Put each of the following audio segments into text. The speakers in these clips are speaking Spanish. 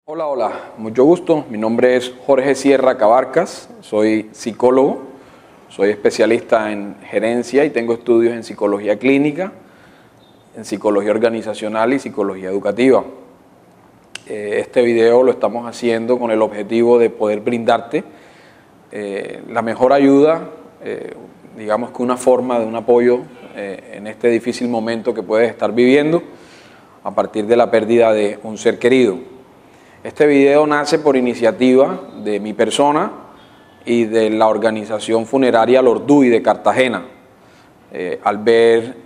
Hola, hola, mucho gusto. Mi nombre es Jorge Sierra Cabarcas, soy psicólogo, soy especialista en gerencia y tengo estudios en psicología clínica, en psicología organizacional y psicología educativa. Este video lo estamos haciendo con el objetivo de poder brindarte la mejor ayuda, digamos que una forma de un apoyo en este difícil momento que puedes estar viviendo a partir de la pérdida de un ser querido. Este video nace por iniciativa de mi persona y de la organización funeraria Lorduy de Cartagena. Al ver,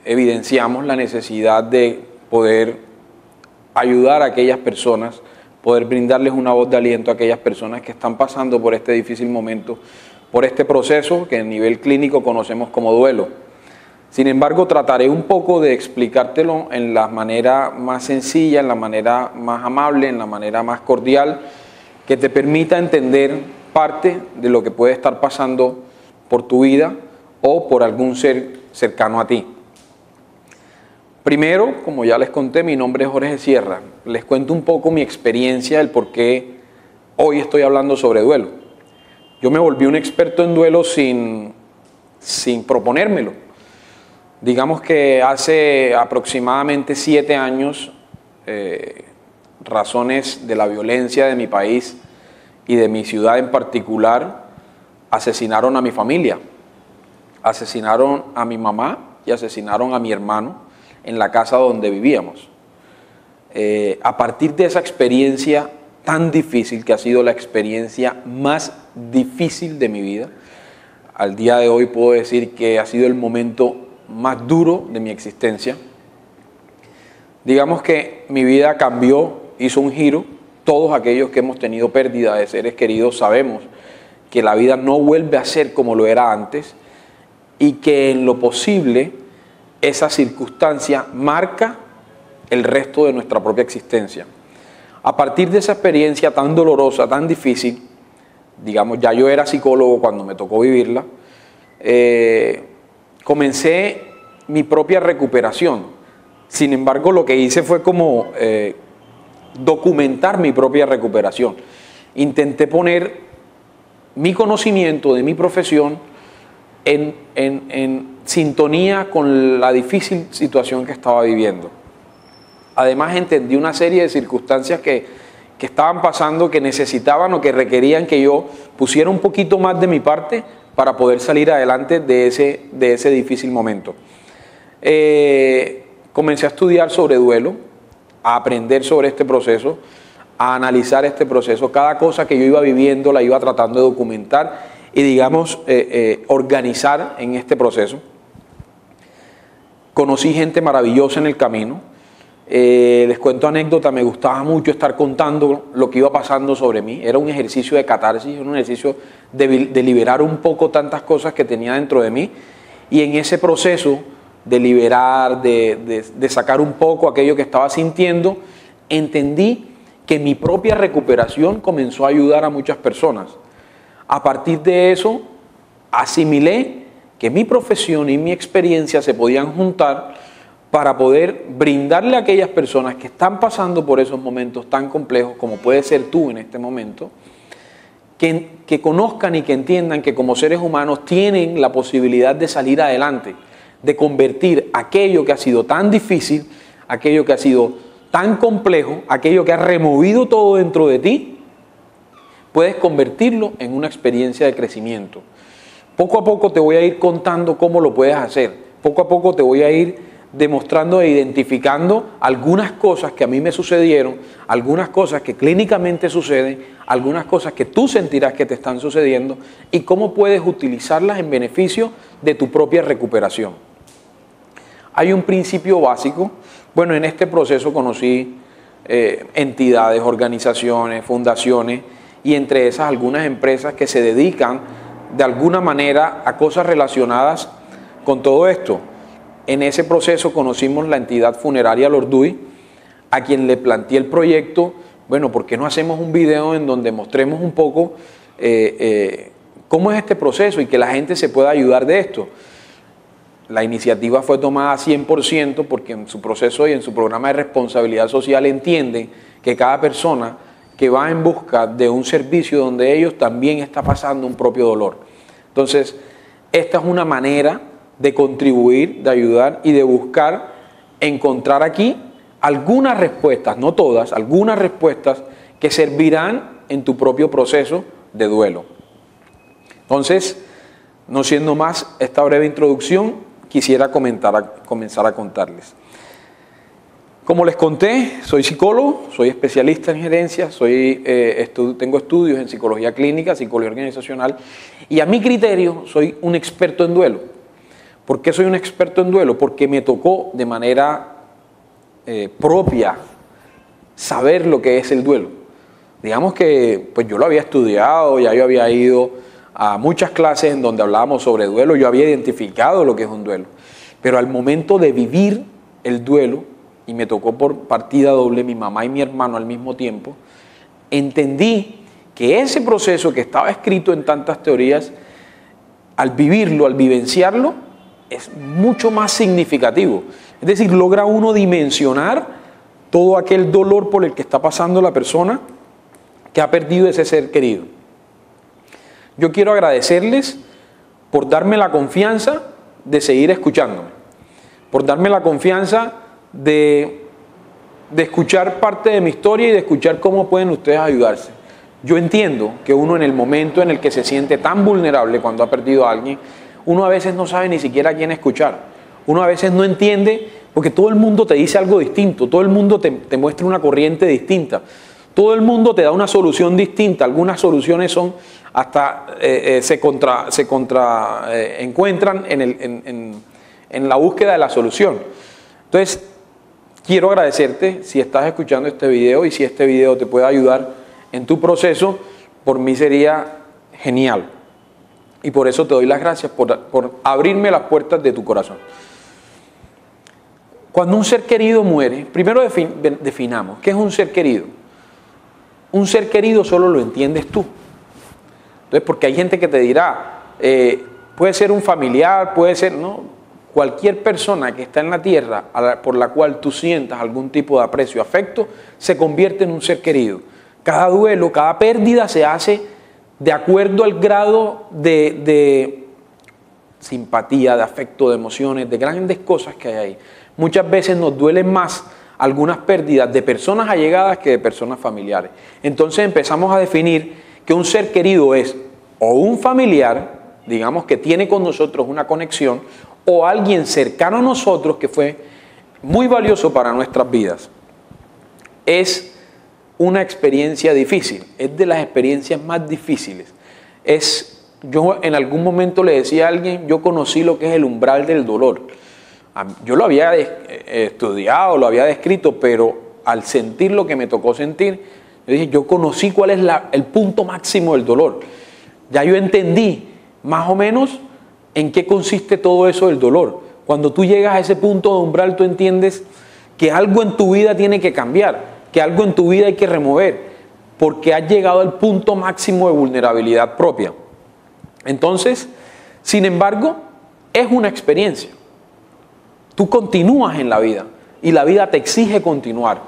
evidenciamos la necesidad de poder ayudar a aquellas personas, poder brindarles una voz de aliento a aquellas personas que están pasando por este difícil momento, por este proceso que a nivel clínico conocemos como duelo. Sin embargo, trataré un poco de explicártelo en la manera más sencilla, en la manera más amable, en la manera más cordial, que te permita entender parte de lo que puede estar pasando por tu vida o por algún ser cercano a ti. Primero, como ya les conté, mi nombre es Jorge Sierra. Les cuento un poco mi experiencia, el por qué hoy estoy hablando sobre duelo. Yo me volví un experto en duelo sin proponérmelo. Digamos que hace aproximadamente 7 años, razones de la violencia de mi país y de mi ciudad en particular, asesinaron a mi familia, asesinaron a mi mamá y asesinaron a mi hermano en la casa donde vivíamos. A partir de esa experiencia tan difícil, que ha sido la experiencia más difícil de mi vida, al día de hoy puedo decir que ha sido el momento más duro de mi existencia. Digamos que mi vida cambió, hizo un giro. Todos aquellos que hemos tenido pérdida de seres queridos sabemos que la vida no vuelve a ser como lo era antes y que en lo posible esa circunstancia marca el resto de nuestra propia existencia. A partir de esa experiencia tan dolorosa, tan difícil, digamos, ya yo era psicólogo cuando me tocó vivirla, comencé mi propia recuperación. Sin embargo, lo que hice fue como documentar mi propia recuperación. Intenté poner mi conocimiento de mi profesión en sintonía con la difícil situación que estaba viviendo. Además, entendí una serie de circunstancias que estaban pasando, que necesitaban o que requerían que yo pusiera un poquito más de mi parte para poder salir adelante de ese difícil momento. Comencé a estudiar sobre duelo, a aprender sobre este proceso, a analizar este proceso. Cada cosa que yo iba viviendo la iba tratando de documentar y, digamos, organizar en este proceso. Conocí gente maravillosa en el camino. Les cuento anécdota, me gustaba mucho estar contando lo que iba pasando sobre mí. Era un ejercicio de catarsis, un ejercicio de liberar un poco tantas cosas que tenía dentro de mí. Y en ese proceso de liberar, de sacar un poco aquello que estaba sintiendo, entendí que mi propia recuperación comenzó a ayudar a muchas personas. A partir de eso, asimilé que mi profesión y mi experiencia se podían juntar para poder brindarle a aquellas personas que están pasando por esos momentos tan complejos, como puede ser tú en este momento, que conozcan y que entiendan que como seres humanos tienen la posibilidad de salir adelante, de convertir aquello que ha sido tan difícil, aquello que ha sido tan complejo, aquello que ha removido todo dentro de ti, puedes convertirlo en una experiencia de crecimiento. Poco a poco te voy a ir contando cómo lo puedes hacer. Poco a poco te voy a ir demostrando e identificando algunas cosas que a mí me sucedieron, algunas cosas que clínicamente suceden, algunas cosas que tú sentirás que te están sucediendo y cómo puedes utilizarlas en beneficio de tu propia recuperación. Hay un principio básico. Bueno, en este proceso conocí entidades, organizaciones, fundaciones y entre esas algunas empresas que se dedican de alguna manera a cosas relacionadas con todo esto. En ese proceso conocimos la entidad funeraria Lorduy, a quien le planteé el proyecto. Bueno, ¿por qué no hacemos un video en donde mostremos un poco cómo es este proceso y que la gente se pueda ayudar de esto? la iniciativa fue tomada 100% porque en su proceso y en su programa de responsabilidad social entienden que cada persona que va en busca de un servicio donde ellos también está pasando un propio dolor. Entonces, esta es una manera de contribuir, de ayudar y de buscar encontrar aquí algunas respuestas, no todas, algunas respuestas que servirán en tu propio proceso de duelo. Entonces, no siendo más esta breve introducción, quisiera comenzar a contarles. Como les conté, soy psicólogo, soy especialista en gerencia, tengo estudios en psicología clínica, psicología organizacional, y a mi criterio soy un experto en duelo. ¿Por qué soy un experto en duelo? Porque me tocó de manera propia saber lo que es el duelo. Digamos que pues yo lo había estudiado, ya yo había ido a muchas clases en donde hablábamos sobre duelo, yo había identificado lo que es un duelo, pero al momento de vivir el duelo, y me tocó por partida doble mi mamá y mi hermano al mismo tiempo, entendí que ese proceso que estaba escrito en tantas teorías, al vivirlo, al vivenciarlo, es mucho más significativo. Es decir, logra uno dimensionar todo aquel dolor por el que está pasando la persona que ha perdido ese ser querido. Yo quiero agradecerles por darme la confianza de seguir escuchándome, por darme la confianza de escuchar parte de mi historia y de escuchar cómo pueden ustedes ayudarse. Yo entiendo que uno en el momento en el que se siente tan vulnerable cuando ha perdido a alguien, uno a veces no sabe ni siquiera a quién escuchar. Uno a veces no entiende porque todo el mundo te dice algo distinto, todo el mundo te muestra una corriente distinta, todo el mundo te da una solución distinta. Algunas soluciones son hasta se encuentran en la búsqueda de la solución. Entonces, quiero agradecerte si estás escuchando este video y si este video te puede ayudar en tu proceso, por mí sería genial. Y por eso te doy las gracias por abrirme las puertas de tu corazón. Cuando un ser querido muere, primero definamos, ¿qué es un ser querido? Un ser querido solo lo entiendes tú. Entonces, porque hay gente que te dirá, puede ser un familiar, puede ser, no, cualquier persona que está en la tierra por la cual tú sientas algún tipo de aprecio, afecto, se convierte en un ser querido. Cada duelo, cada pérdida se hace de acuerdo al grado de simpatía, de afecto, de emociones, de grandes cosas que hay ahí. Muchas veces nos duelen más algunas pérdidas de personas allegadas que de personas familiares. Entonces empezamos a definir que un ser querido es o un familiar, digamos que tiene con nosotros una conexión, o alguien cercano a nosotros que fue muy valioso para nuestras vidas. Es una experiencia difícil, es de las experiencias más difíciles. Yo en algún momento le decía a alguien, yo conocí lo que es el umbral del dolor. Yo lo había estudiado, lo había descrito, pero al sentir lo que me tocó sentir, yo dije, yo conocí cuál es el punto máximo del dolor. Ya yo entendí más o menos en qué consiste todo eso del dolor. Cuando tú llegas a ese punto de umbral, tú entiendes que algo en tu vida tiene que cambiar, que algo en tu vida hay que remover, porque has llegado al punto máximo de vulnerabilidad propia. Entonces, sin embargo, es una experiencia. Tú continúas en la vida y la vida te exige continuar.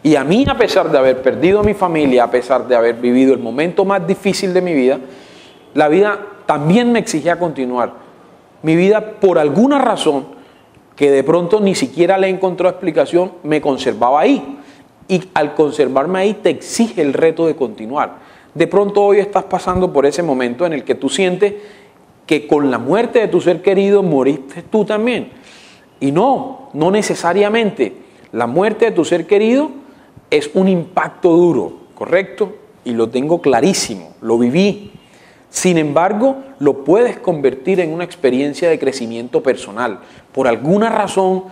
Y a mí, a pesar de haber perdido a mi familia, a pesar de haber vivido el momento más difícil de mi vida, la vida también me exigía continuar. Mi vida, por alguna razón, que de pronto ni siquiera le encontró explicación, me conservaba ahí. Y al conservarme ahí te exige el reto de continuar. De pronto hoy estás pasando por ese momento en el que tú sientes que con la muerte de tu ser querido moriste tú también. Y no necesariamente. La muerte de tu ser querido es un impacto duro, ¿correcto? Y lo tengo clarísimo, lo viví. Sin embargo, lo puedes convertir en una experiencia de crecimiento personal. Por alguna razón,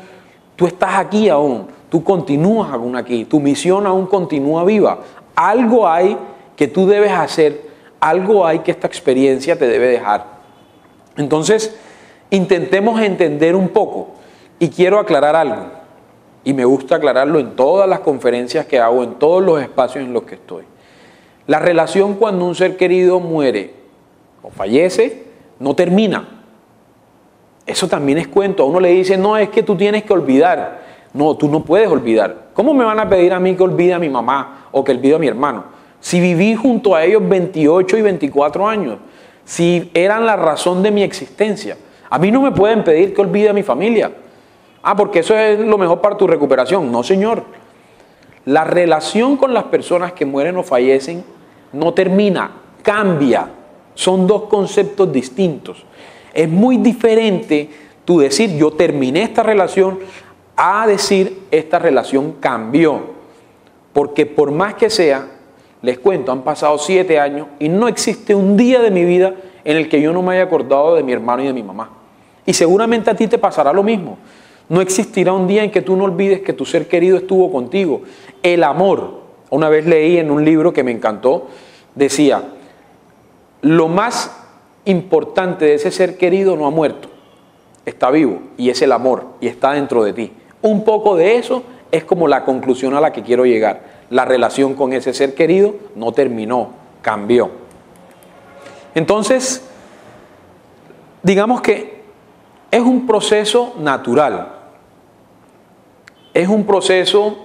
tú estás aquí aún, tú continúas aún aquí, tu misión aún continúa viva. Algo hay que tú debes hacer, algo hay que esta experiencia te debe dejar. Entonces, intentemos entender un poco. Y quiero aclarar algo, y me gusta aclararlo en todas las conferencias que hago, en todos los espacios en los que estoy. La relación cuando un ser querido muere o fallece, no termina. Eso también es cuento. A uno le dicen, no, es que tú tienes que olvidar. No, tú no puedes olvidar. ¿Cómo me van a pedir a mí que olvide a mi mamá o que olvide a mi hermano? Si viví junto a ellos 28 y 24 años, si eran la razón de mi existencia, a mí no me pueden pedir que olvide a mi familia. Ah, porque eso es lo mejor para tu recuperación. No, señor. La relación con las personas que mueren o fallecen no termina, cambia. Son dos conceptos distintos. Es muy diferente tú decir yo terminé esta relación a decir esta relación cambió. Porque por más que sea, les cuento, han pasado 7 años y no existe un día de mi vida en el que yo no me haya acordado de mi hermano y de mi mamá. Y seguramente a ti te pasará lo mismo. No existirá un día en que tú no olvides que tu ser querido estuvo contigo. El amor. Una vez leí en un libro que me encantó, decía, lo más importante de ese ser querido no ha muerto, está vivo y es el amor y está dentro de ti. Un poco de eso es como la conclusión a la que quiero llegar. La relación con ese ser querido no terminó, cambió. Entonces, digamos que es un proceso natural, es un proceso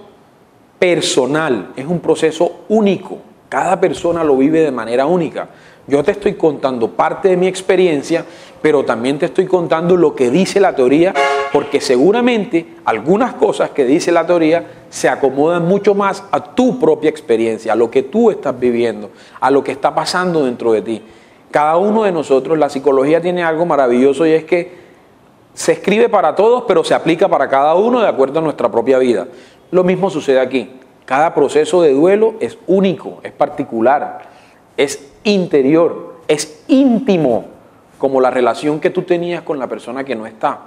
personal, es un proceso único. Cada persona lo vive de manera única. Yo te estoy contando parte de mi experiencia, pero también te estoy contando lo que dice la teoría, porque seguramente algunas cosas que dice la teoría se acomodan mucho más a tu propia experiencia, a lo que tú estás viviendo, a lo que está pasando dentro de ti. Cada uno de nosotros, la psicología tiene algo maravilloso y es que se escribe para todos, pero se aplica para cada uno de acuerdo a nuestra propia vida. Lo mismo sucede aquí. Cada proceso de duelo es único, es particular, es interior, es íntimo, como la relación que tú tenías con la persona que no está.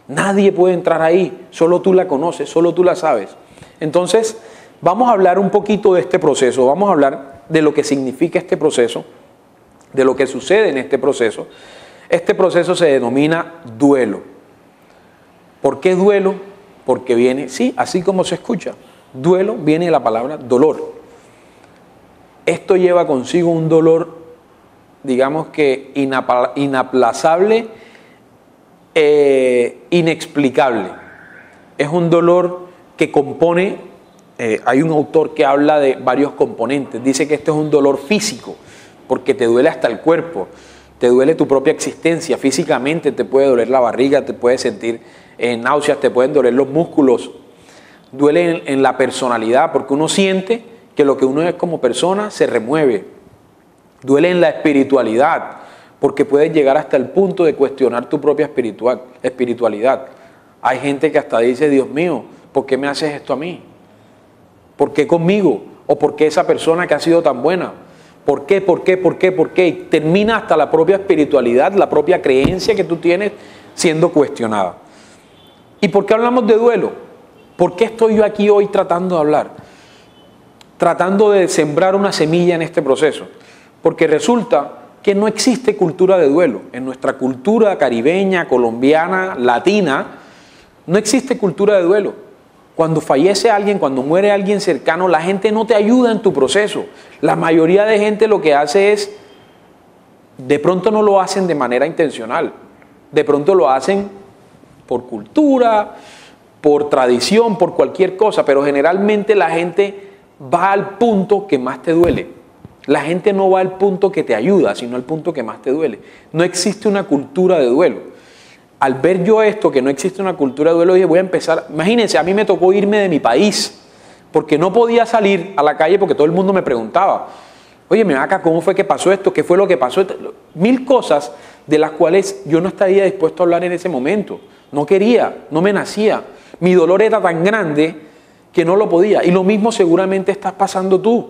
Nadie puede entrar ahí, solo tú la conoces, solo tú la sabes. Entonces, vamos a hablar un poquito de este proceso, vamos a hablar de lo que significa este proceso, de lo que sucede en este proceso. Este proceso se denomina duelo. ¿Por qué duelo? Porque viene, sí, así como se escucha, duelo viene de la palabra dolor. Esto lleva consigo un dolor, digamos que inaplazable, inexplicable. Es un dolor que compone, hay un autor que habla de varios componentes, dice que este es un dolor físico, porque te duele hasta el cuerpo, te duele tu propia existencia, físicamente te puede doler la barriga, te puedes sentir náuseas, te pueden doler los músculos, duele en la personalidad, porque uno siente que lo que uno es como persona se remueve. Duele en la espiritualidad, porque puedes llegar hasta el punto de cuestionar tu propia espiritualidad. Hay gente que hasta dice, Dios mío, ¿por qué me haces esto a mí? ¿Por qué conmigo? ¿O por qué esa persona que ha sido tan buena? ¿Por qué? ¿Por qué? ¿Por qué? ¿Por qué? Y termina hasta la propia espiritualidad, la propia creencia que tú tienes siendo cuestionada. ¿Y por qué hablamos de duelo? ¿Por qué estoy yo aquí hoy tratando de hablar? Tratando de sembrar una semilla en este proceso. Porque resulta que no existe cultura de duelo. En nuestra cultura caribeña, colombiana, latina, no existe cultura de duelo. Cuando fallece alguien, cuando muere alguien cercano, la gente no te ayuda en tu proceso. La mayoría de gente lo que hace es, de pronto no lo hacen de manera intencional. De pronto lo hacen por cultura, por tradición, por cualquier cosa, pero generalmente la gente va al punto que más te duele. La gente no va al punto que te ayuda, sino al punto que más te duele. No existe una cultura de duelo. Al ver yo esto, que no existe una cultura de duelo, dije, voy a empezar. Imagínense, a mí me tocó irme de mi país, porque no podía salir a la calle porque todo el mundo me preguntaba, oye, mira acá, ¿cómo fue que pasó esto? ¿Qué fue lo que pasó? 1000 cosas de las cuales yo no estaría dispuesto a hablar en ese momento. No quería, no me nacía. Mi dolor era tan grande que no lo podía. Y lo mismo seguramente estás pasando tú.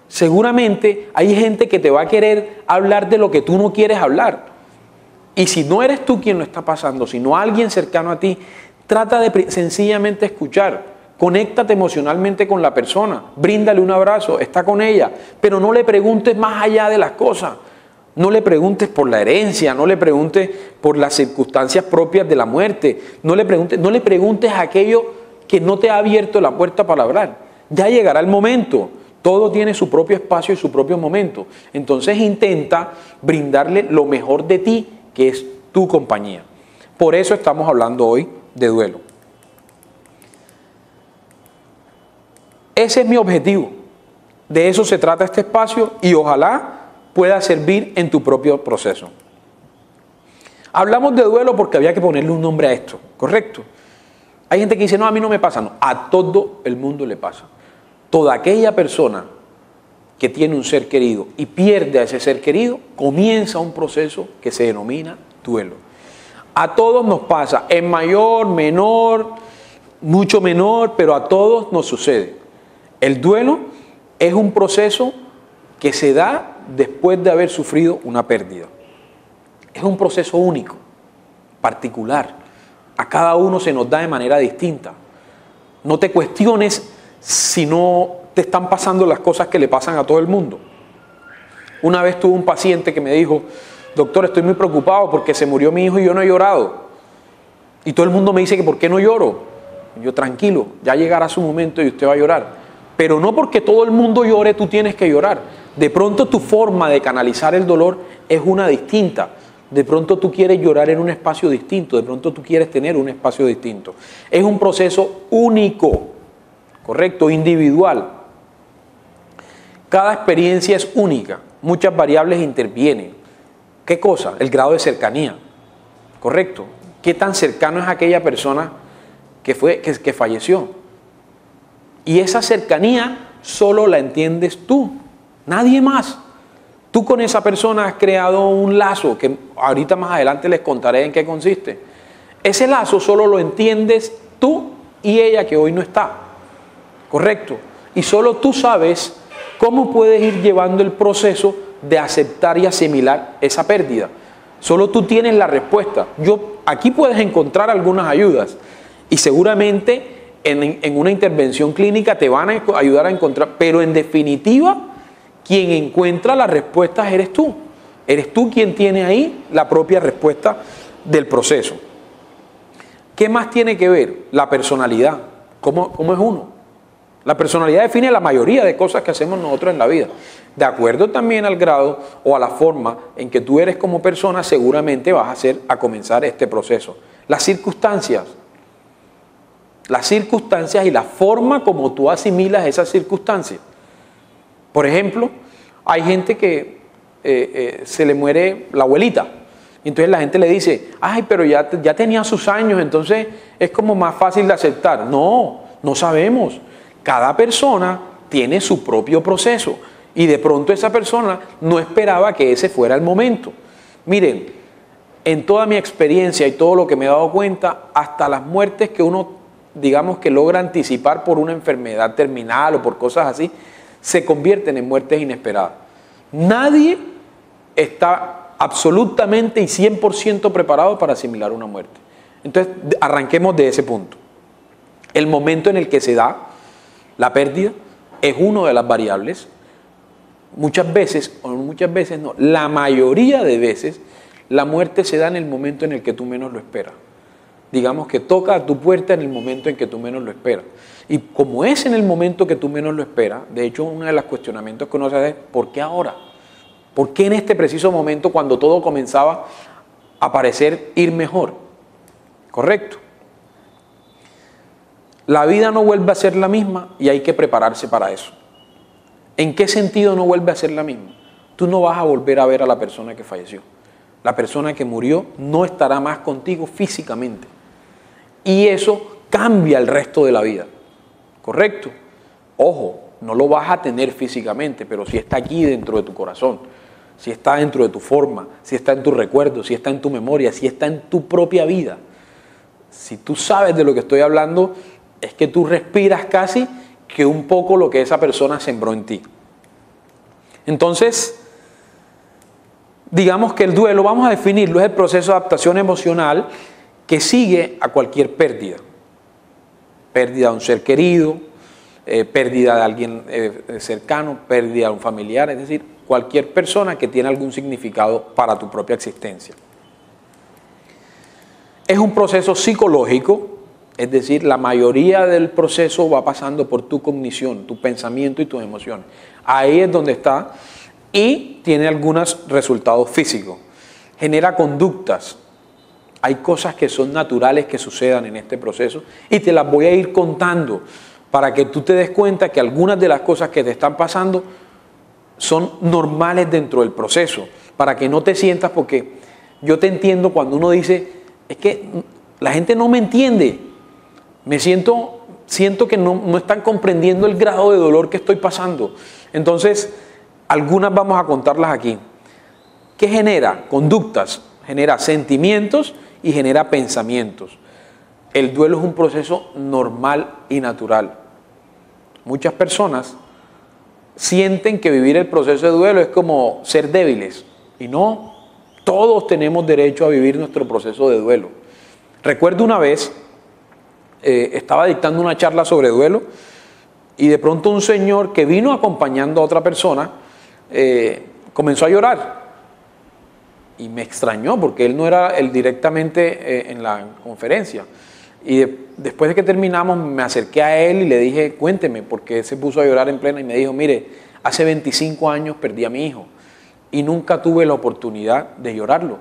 Seguramente hay gente que te va a querer hablar de lo que tú no quieres hablar. Y si no eres tú quien lo está pasando, sino alguien cercano a ti, trata de sencillamente escuchar. Conéctate emocionalmente con la persona. Bríndale un abrazo, está con ella. Pero no le preguntes más allá de las cosas. No le preguntes por la herencia, no le preguntes por las circunstancias propias de la muerte. No le preguntes aquello que no te ha abierto la puerta para hablar. Ya llegará el momento. Todo tiene su propio espacio y su propio momento. Entonces intenta brindarle lo mejor de ti, que es tu compañía. Por eso estamos hablando hoy de duelo. Ese es mi objetivo. De eso se trata este espacio y ojalá pueda servir en tu propio proceso. Hablamos de duelo porque había que ponerle un nombre a esto, ¿correcto? Hay gente que dice, no, a mí no me pasa. No, a todo el mundo le pasa. Toda aquella persona que tiene un ser querido y pierde a ese ser querido, comienza un proceso que se denomina duelo. A todos nos pasa, en mayor, menor, mucho menor, pero a todos nos sucede. El duelo es un proceso que se da después de haber sufrido una pérdida. Es un proceso único, particular. A cada uno se nos da de manera distinta. No te cuestiones si no te están pasando las cosas que le pasan a todo el mundo. Una vez tuve un paciente que me dijo, doctor, estoy muy preocupado porque se murió mi hijo y yo no he llorado. Y todo el mundo me dice que ¿por qué no lloro? Yo, tranquilo, ya llegará su momento y usted va a llorar. Pero no porque todo el mundo llore, tú tienes que llorar. De pronto tu forma de canalizar el dolor es una distinta. De pronto tú quieres llorar en un espacio distinto. De pronto tú quieres tener un espacio distinto. Es un proceso único, correcto, individual. Cada experiencia es única. Muchas variables intervienen. ¿Qué cosa? El grado de cercanía, correcto. ¿Qué tan cercano es aquella persona que falleció? Y esa cercanía solo la entiendes tú, nadie más. Tú con esa persona has creado un lazo que ahorita más adelante les contaré en qué consiste. Ese lazo solo lo entiendes tú y ella que hoy no está, correcto. Y solo tú sabes cómo puedes ir llevando el proceso de aceptar y asimilar esa pérdida. Solo tú tienes la respuesta. Aquí puedes encontrar algunas ayudas y seguramente en una intervención clínica te van a ayudar a encontrar, pero en definitiva, quien encuentra las respuestas eres tú. Eres tú quien tiene ahí la propia respuesta del proceso. ¿Qué más tiene que ver? La personalidad. ¿Cómo es uno? La personalidad define la mayoría de cosas que hacemos nosotros en la vida. De acuerdo también al grado o a la forma en que tú eres como persona, seguramente vas a comenzar este proceso. Las circunstancias y la forma como tú asimilas esas circunstancias. Por ejemplo, hay gente que se le muere la abuelita. Y entonces la gente le dice, ay, pero ya tenía sus años, entonces es como más fácil de aceptar. No sabemos. Cada persona tiene su propio proceso. Y de pronto esa persona no esperaba que ese fuera el momento. Miren, en toda mi experiencia y todo lo que me he dado cuenta, hasta las muertes que uno, digamos, que logra anticipar por una enfermedad terminal o por cosas así, se convierten en muertes inesperadas. Nadie está absolutamente y 100% preparado para asimilar una muerte. Entonces, arranquemos de ese punto. El momento en el que se da la pérdida es una de las variables. Muchas veces no, la mayoría de veces, la muerte se da en el momento en el que tú menos lo esperas. Digamos que toca a tu puerta en el momento en que tú menos lo esperas. Y como es en el momento que tú menos lo esperas, de hecho, uno de los cuestionamientos que uno hace es, ¿por qué ahora? ¿Por qué en este preciso momento cuando todo comenzaba a parecer ir mejor? ¿Correcto? La vida no vuelve a ser la misma y hay que prepararse para eso. ¿En qué sentido no vuelve a ser la misma? Tú no vas a volver a ver a la persona que falleció. La persona que murió no estará más contigo físicamente. Y eso cambia el resto de la vida. ¿Correcto? Ojo, no lo vas a tener físicamente, pero sí está aquí dentro de tu corazón, sí está dentro de tu forma, sí está en tu recuerdo, sí está en tu memoria, sí está en tu propia vida. Si tú sabes de lo que estoy hablando, es que tú respiras casi que un poco lo que esa persona sembró en ti. Entonces, digamos que el duelo, vamos a definirlo, es el proceso de adaptación emocional que sigue a cualquier pérdida. Pérdida de un ser querido, pérdida de alguien cercano, pérdida de un familiar, es decir, cualquier persona que tiene algún significado para tu propia existencia. Es un proceso psicológico, es decir, la mayoría del proceso va pasando por tu cognición, tu pensamiento y tus emociones. Ahí es donde está y tiene algunos resultados físicos. Genera conductas Hay cosas que son naturales que sucedan en este proceso y te las voy a ir contando para que tú te des cuenta que algunas de las cosas que te están pasando son normales dentro del proceso, para que no te sientas, porque yo te entiendo cuando uno dice, es que la gente no me entiende, siento que no están comprendiendo el grado de dolor que estoy pasando. Entonces, algunas vamos a contarlas aquí. ¿Qué genera? Conductas, genera sentimientos y genera pensamientos. El duelo es un proceso normal y natural. Muchas personas sienten que vivir el proceso de duelo es como ser débiles. Y no, todos tenemos derecho a vivir nuestro proceso de duelo. Recuerdo una vez, estaba dictando una charla sobre duelo y de pronto un señor que vino acompañando a otra persona comenzó a llorar. Y me extrañó porque él no era el directamente en la conferencia. Y después de que terminamos me acerqué a él y le dije, cuénteme, porque él se puso a llorar en plena y me dijo, mire, hace 25 años perdí a mi hijo y nunca tuve la oportunidad de llorarlo.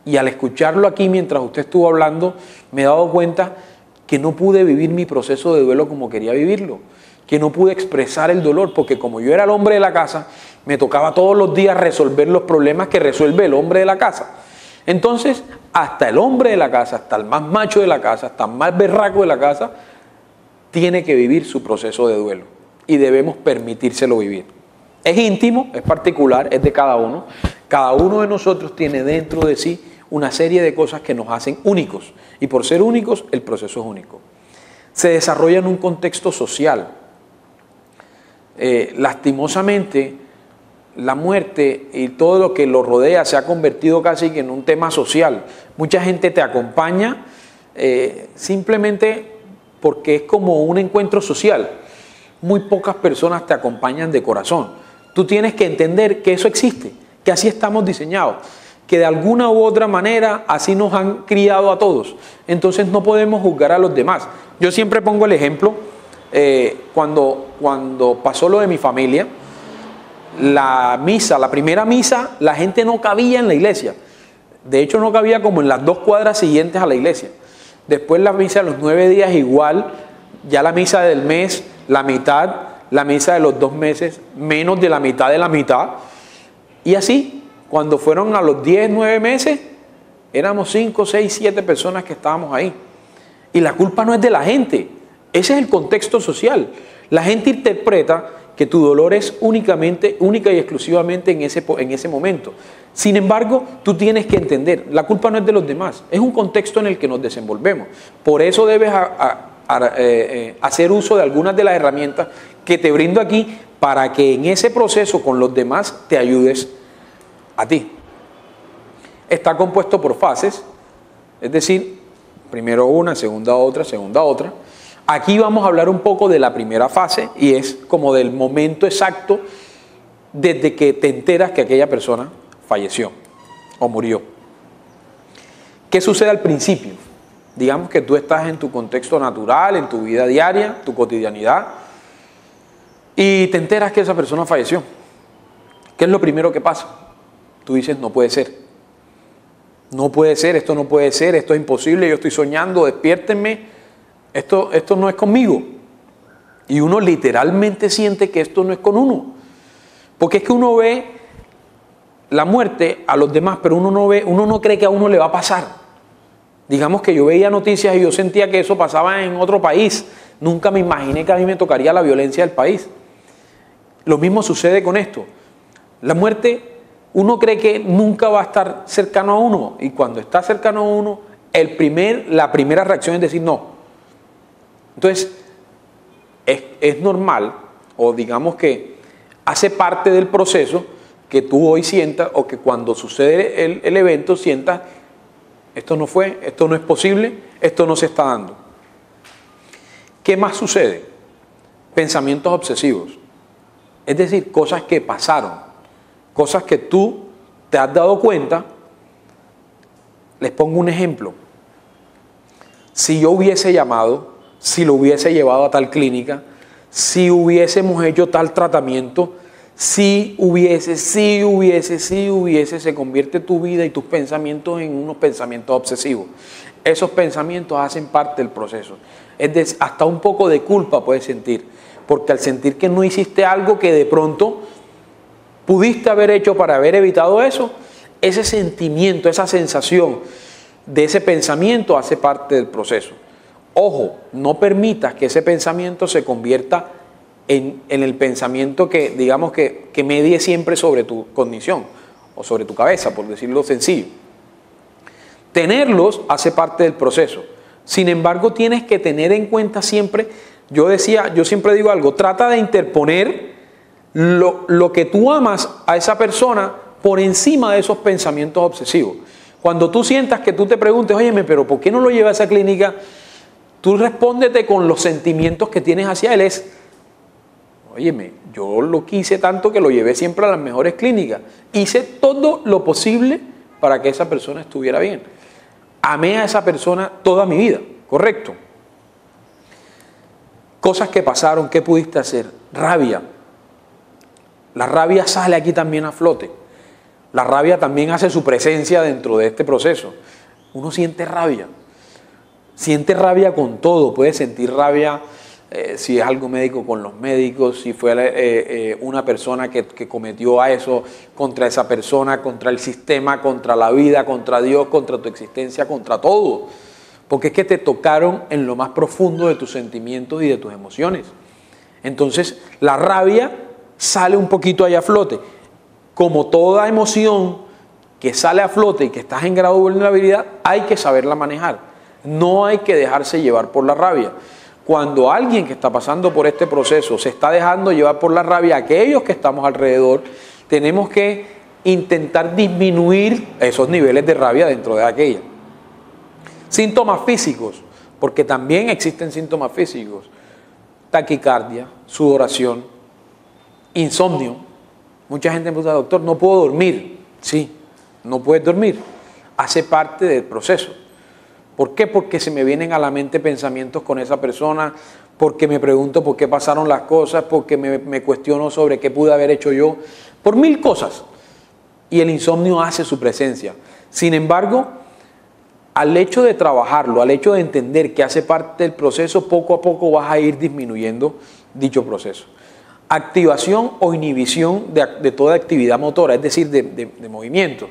Y al escucharlo aquí mientras usted estuvo hablando, me he dado cuenta que no pude vivir mi proceso de duelo como quería vivirlo, que no pude expresar el dolor, porque como yo era el hombre de la casa, me tocaba todos los días resolver los problemas que resuelve el hombre de la casa. Entonces, hasta el hombre de la casa, hasta el más macho de la casa, hasta el más berraco de la casa, tiene que vivir su proceso de duelo y debemos permitírselo vivir. Es íntimo, es particular, es de cada uno. Cada uno de nosotros tiene dentro de sí una serie de cosas que nos hacen únicos y por ser únicos, el proceso es único. Se desarrolla en un contexto social. Lastimosamente, la muerte y todo lo que lo rodea se ha convertido casi que en un tema social. Mucha gente te acompaña simplemente porque es como un encuentro social. Muy pocas personas te acompañan de corazón. Tú tienes que entender que eso existe, que así estamos diseñados, que de alguna u otra manera así nos han criado a todos. Entonces no podemos juzgar a los demás. Yo siempre pongo el ejemplo, cuando pasó lo de mi familia, la primera misa, la gente no cabía en la iglesia. De hecho no cabía como en las 2 cuadras siguientes a la iglesia. Después la misa de los 9 días igual, ya la misa del mes, la mitad, la misa de los 2 meses, menos de la mitad. Y así, cuando fueron a los 10, 9 meses, éramos 5, 6, 7 personas que estábamos ahí. Y la culpa no es de la gente, ese es el contexto social. La gente interpreta que tu dolor es única y exclusivamente en ese momento. Sin embargo, tú tienes que entender, la culpa no es de los demás, es un contexto en el que nos desenvolvemos. Por eso debes hacer uso de algunas de las herramientas que te brindo aquí para que en ese proceso con los demás te ayudes a ti. Está compuesto por fases, es decir, primero una, segunda otra. Aquí vamos a hablar un poco de la primera fase y es como del momento exacto desde que te enteras que aquella persona falleció o murió. ¿Qué sucede al principio? Digamos que tú estás en tu contexto natural, en tu vida diaria, tu cotidianidad, y te enteras que esa persona falleció. ¿Qué es lo primero que pasa? Tú dices, no puede ser. No puede ser, esto no puede ser, esto es imposible, yo estoy soñando, despiértenme. Esto no es conmigo. Y uno literalmente siente que esto no es con uno. Porque es que uno ve la muerte a los demás, pero uno no cree que a uno le va a pasar. Digamos que yo veía noticias y yo sentía que eso pasaba en otro país. Nunca me imaginé que a mí me tocaría la violencia del país. Lo mismo sucede con esto. La muerte, uno cree que nunca va a estar cercano a uno. Y cuando está cercano a uno, la primera reacción es decir no. Entonces, es normal, o digamos que hace parte del proceso que tú hoy sientas, o que cuando sucede el evento sientas, esto no fue, esto no es posible, esto no se está dando. ¿Qué más sucede? Pensamientos obsesivos. Es decir, cosas que pasaron, cosas que tú te has dado cuenta. Les pongo un ejemplo. Si yo hubiese llamado, si lo hubiese llevado a tal clínica, si hubiésemos hecho tal tratamiento, si hubiese, si hubiese, si hubiese, se convierte tu vida y tus pensamientos en unos pensamientos obsesivos. Esos pensamientos hacen parte del proceso. Hasta un poco de culpa puedes sentir, porque al sentir que no hiciste algo que de pronto pudiste haber hecho para haber evitado eso, ese sentimiento, esa sensación de ese pensamiento hace parte del proceso. Ojo, no permitas que ese pensamiento se convierta en el pensamiento que, digamos, que medie siempre sobre tu condición o sobre tu cabeza, por decirlo sencillo. Tenerlos hace parte del proceso. Sin embargo, tienes que tener en cuenta siempre, yo siempre digo algo, trata de interponer lo que tú amas a esa persona por encima de esos pensamientos obsesivos. Cuando tú sientas que tú te preguntes, óyeme, pero ¿por qué no lo lleva a esa clínica? Tú respóndete con los sentimientos que tienes hacia él. Óyeme, yo lo quise tanto que lo llevé siempre a las mejores clínicas. Hice todo lo posible para que esa persona estuviera bien. Amé a esa persona toda mi vida, ¿correcto? Cosas que pasaron, ¿qué pudiste hacer? Rabia. La rabia sale aquí también a flote. La rabia también hace su presencia dentro de este proceso. Uno siente rabia con todo. Puede sentir rabia si es algo médico con los médicos, si fue una persona que cometió a eso contra esa persona, contra el sistema, contra la vida, contra Dios, contra tu existencia, contra todo. Porque es que te tocaron en lo más profundo de tus sentimientos y de tus emociones. Entonces, la rabia sale un poquito allá a flote. Como toda emoción que sale a flote y que estás en grado de vulnerabilidad, hay que saberla manejar. No hay que dejarse llevar por la rabia. Cuando alguien que está pasando por este proceso se está dejando llevar por la rabia, aquellos que estamos alrededor, tenemos que intentar disminuir esos niveles de rabia dentro de aquella. Síntomas físicos, porque también existen síntomas físicos. Taquicardia, sudoración, insomnio. Mucha gente me pregunta, doctor, no puedo dormir. Sí, no puedes dormir. Hace parte del proceso. ¿Por qué? Porque se me vienen a la mente pensamientos con esa persona, porque me pregunto por qué pasaron las cosas, porque me cuestiono sobre qué pude haber hecho yo, por 1000 cosas. Y el insomnio hace su presencia. Sin embargo, al hecho de trabajarlo, al hecho de entender que hace parte del proceso, poco a poco vas a ir disminuyendo dicho proceso. Activación o inhibición de toda actividad motora, es decir, de movimiento.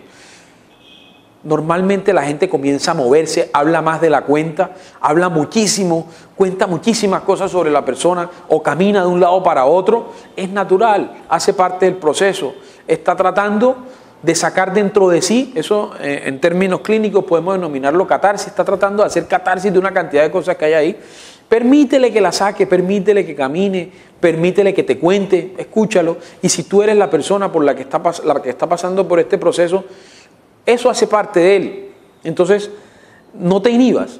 Normalmente la gente comienza a moverse, habla más de la cuenta, habla muchísimo, cuenta muchísimas cosas sobre la persona o camina de un lado para otro. Es natural, hace parte del proceso. Está tratando de sacar dentro de sí, eso en términos clínicos podemos denominarlo catarsis, está tratando de hacer catarsis de una cantidad de cosas que hay ahí. Permítele que la saque, permítele que camine, permítele que te cuente, escúchalo. Y si tú eres la persona por la que está pasando por este proceso, eso hace parte de él. Entonces, no te inhibas.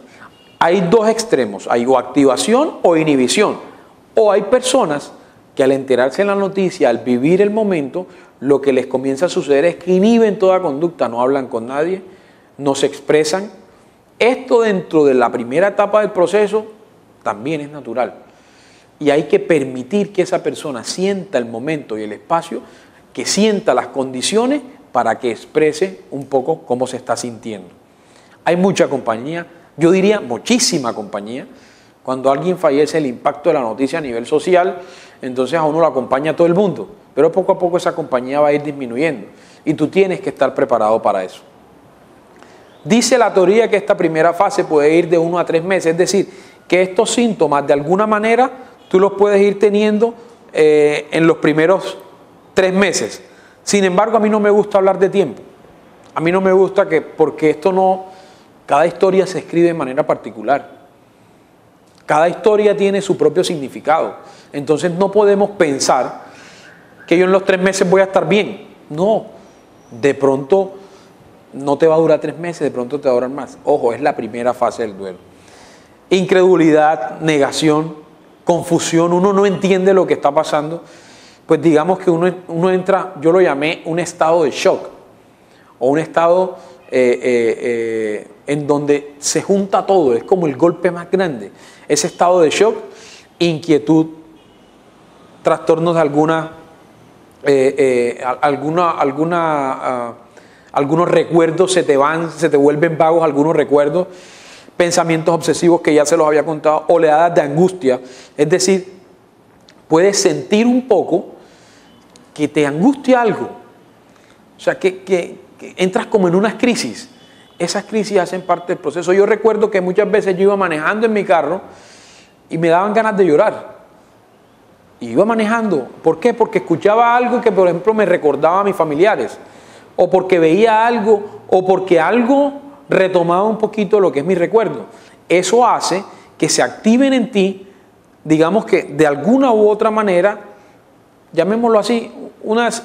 Hay dos extremos, hay o activación o inhibición. O hay personas que al enterarse de la noticia, al vivir el momento, lo que les comienza a suceder es que inhiben toda conducta, no hablan con nadie, no se expresan. Esto dentro de la primera etapa del proceso también es natural. Y hay que permitir que esa persona sienta el momento y el espacio, que sienta las condiciones para que exprese un poco cómo se está sintiendo. Hay mucha compañía, yo diría muchísima compañía. Cuando alguien fallece, el impacto de la noticia a nivel social, entonces a uno lo acompaña todo el mundo, pero poco a poco esa compañía va a ir disminuyendo y tú tienes que estar preparado para eso. Dice la teoría que esta primera fase puede ir de 1 a 3 meses, es decir, que estos síntomas de alguna manera tú los puedes ir teniendo en los primeros 3 meses. Sin embargo, a mí no me gusta hablar de tiempo. A mí no me gusta porque esto no, cada historia se escribe de manera particular. Cada historia tiene su propio significado. Entonces no podemos pensar que yo en los 3 meses voy a estar bien. No, de pronto no te va a durar 3 meses, de pronto te va a durar más. Ojo, es la primera fase del duelo. Incredulidad, negación, confusión, uno no entiende lo que está pasando. Pues digamos que uno entra, yo lo llamé un estado de shock, o un estado en donde se junta todo, es como el golpe más grande. Ese estado de shock, inquietud, trastornos de alguna algunos recuerdos se te van, se te vuelven vagos algunos recuerdos, pensamientos obsesivos que ya se los había contado, oleadas de angustia. Es decir, puedes sentir un poco que te angustia algo. O sea, que entras como en unas crisis. Esas crisis hacen parte del proceso. Yo recuerdo que muchas veces yo iba manejando en mi carro y me daban ganas de llorar. Y iba manejando. ¿Por qué? Porque escuchaba algo que, por ejemplo, me recordaba a mis familiares. O porque veía algo, o porque algo retomaba un poquito lo que es mi recuerdo. Eso hace que se activen en ti, digamos que de alguna u otra manera, llamémoslo así, unas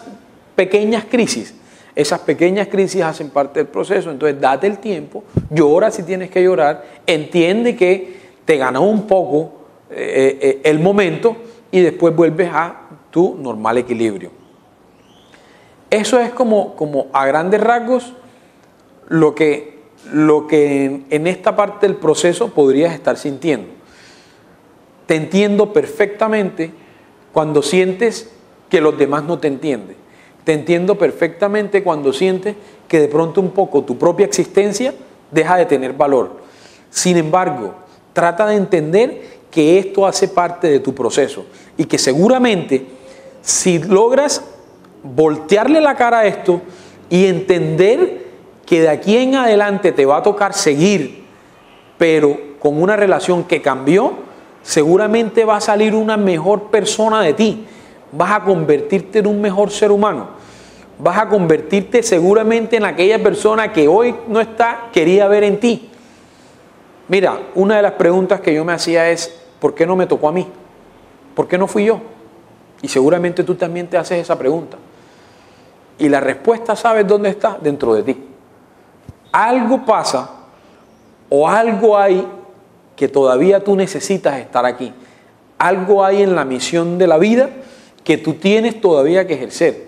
pequeñas crisis. Esas pequeñas crisis hacen parte del proceso. Entonces date el tiempo, llora si tienes que llorar, entiende que te ganó un poco el momento y después vuelves a tu normal equilibrio. Eso es como a grandes rasgos lo que en esta parte del proceso podrías estar sintiendo. Te entiendo perfectamente cuando sientes que los demás no te entienden. Te entiendo perfectamente cuando sientes que de pronto un poco tu propia existencia deja de tener valor. Sin embargo, trata de entender que esto hace parte de tu proceso y que seguramente si logras voltearle la cara a esto y entender que de aquí en adelante te va a tocar seguir, pero con una relación que cambió, seguramente va a salir una mejor persona de ti. Vas a convertirte en un mejor ser humano. Vas a convertirte seguramente en aquella persona que hoy no está, quería ver en ti. Mira, una de las preguntas que yo me hacía es, ¿por qué no me tocó a mí? ¿Por qué no fui yo? Y seguramente tú también te haces esa pregunta. Y la respuesta, ¿sabes dónde está? Dentro de ti. Algo pasa o algo hay que todavía tú necesitas estar aquí. Algo hay en la misión de la vida que tú tienes todavía que ejercer.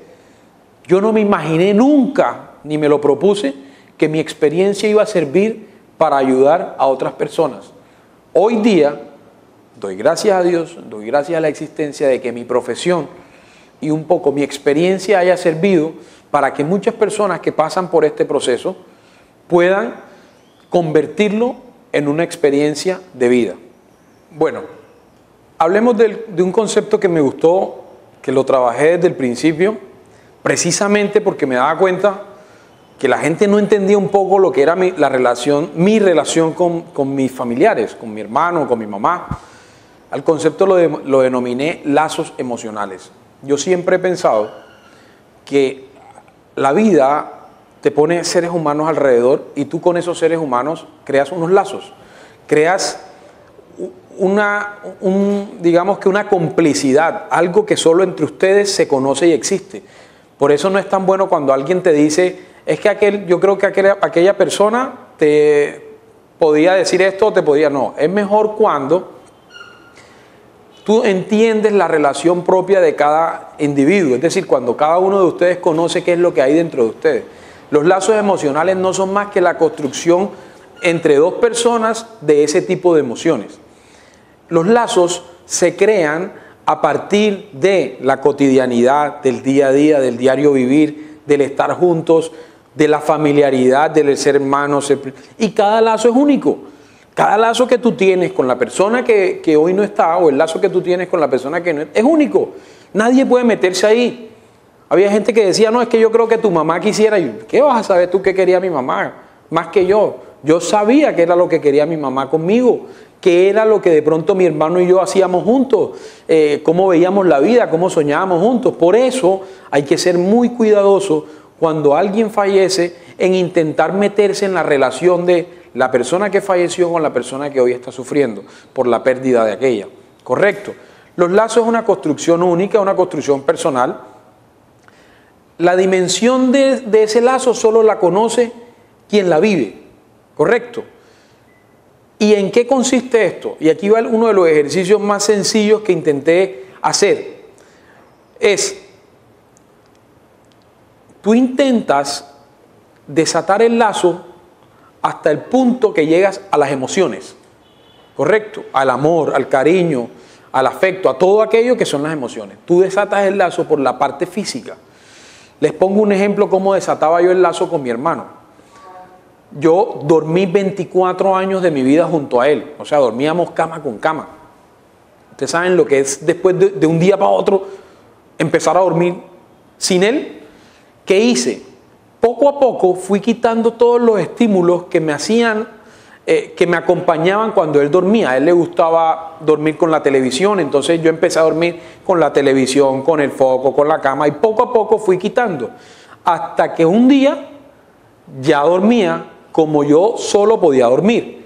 Yo no me imaginé nunca, ni me lo propuse, que mi experiencia iba a servir para ayudar a otras personas. Hoy día, doy gracias a Dios, doy gracias a la existencia de que mi profesión y un poco mi experiencia haya servido para que muchas personas que pasan por este proceso puedan convertirlo en una experiencia de vida. Bueno, hablemos de un concepto que me gustó, que lo trabajé desde el principio, precisamente porque me daba cuenta que la gente no entendía un poco lo que era mi relación con mis familiares, con mi hermano, con mi mamá. Al concepto lo denominé lazos emocionales. Yo siempre he pensado que la vida te pone seres humanos alrededor y tú con esos seres humanos creas unos lazos, creas digamos que una complicidad, algo que solo entre ustedes se conoce y existe. Por eso no es tan bueno cuando alguien te dice, es que yo creo que aquella persona te podía decir esto o te podía no. Es mejor cuando tú entiendes la relación propia de cada individuo, es decir, cuando cada uno de ustedes conoce qué es lo que hay dentro de ustedes. Los lazos emocionales no son más que la construcción entre dos personas de ese tipo de emociones. Los lazos se crean a partir de la cotidianidad, del día a día, del diario vivir, del estar juntos, de la familiaridad, del ser hermanos. Y cada lazo es único. Cada lazo que tú tienes con la persona que hoy no está, o el lazo que tú tienes con la persona que no está, es único. Nadie puede meterse ahí. Había gente que decía, no, es que yo creo que tu mamá quisiera. ¿Qué vas a saber tú qué quería mi mamá? Más que yo. Yo sabía que era lo que quería mi mamá conmigo, que era lo que de pronto mi hermano y yo hacíamos juntos, cómo veíamos la vida, cómo soñábamos juntos. Por eso hay que ser muy cuidadoso cuando alguien fallece en intentar meterse en la relación de la persona que falleció con la persona que hoy está sufriendo por la pérdida de aquella. ¿Correcto? Los lazos es una construcción única, una construcción personal. La dimensión de ese lazo solo la conoce quien la vive. ¿Correcto? ¿Y en qué consiste esto? Y aquí va uno de los ejercicios más sencillos que intenté hacer. Tú intentas desatar el lazo hasta el punto que llegas a las emociones. ¿Correcto? Al amor, al cariño, al afecto, a todo aquello que son las emociones. Tú desatas el lazo por la parte física. Les pongo un ejemplo cómo desataba yo el lazo con mi hermano. Yo dormí 24 años de mi vida junto a él, o sea, dormíamos cama con cama. Ustedes saben lo que es después de un día para otro empezar a dormir sin él. ¿Qué hice? Poco a poco fui quitando todos los estímulos que me hacían, que me acompañaban cuando él dormía. A él le gustaba dormir con la televisión, entonces yo empecé a dormir con la televisión, con el foco, con la cama, y poco a poco fui quitando. Hasta que un día ya dormía como yo solo podía dormir.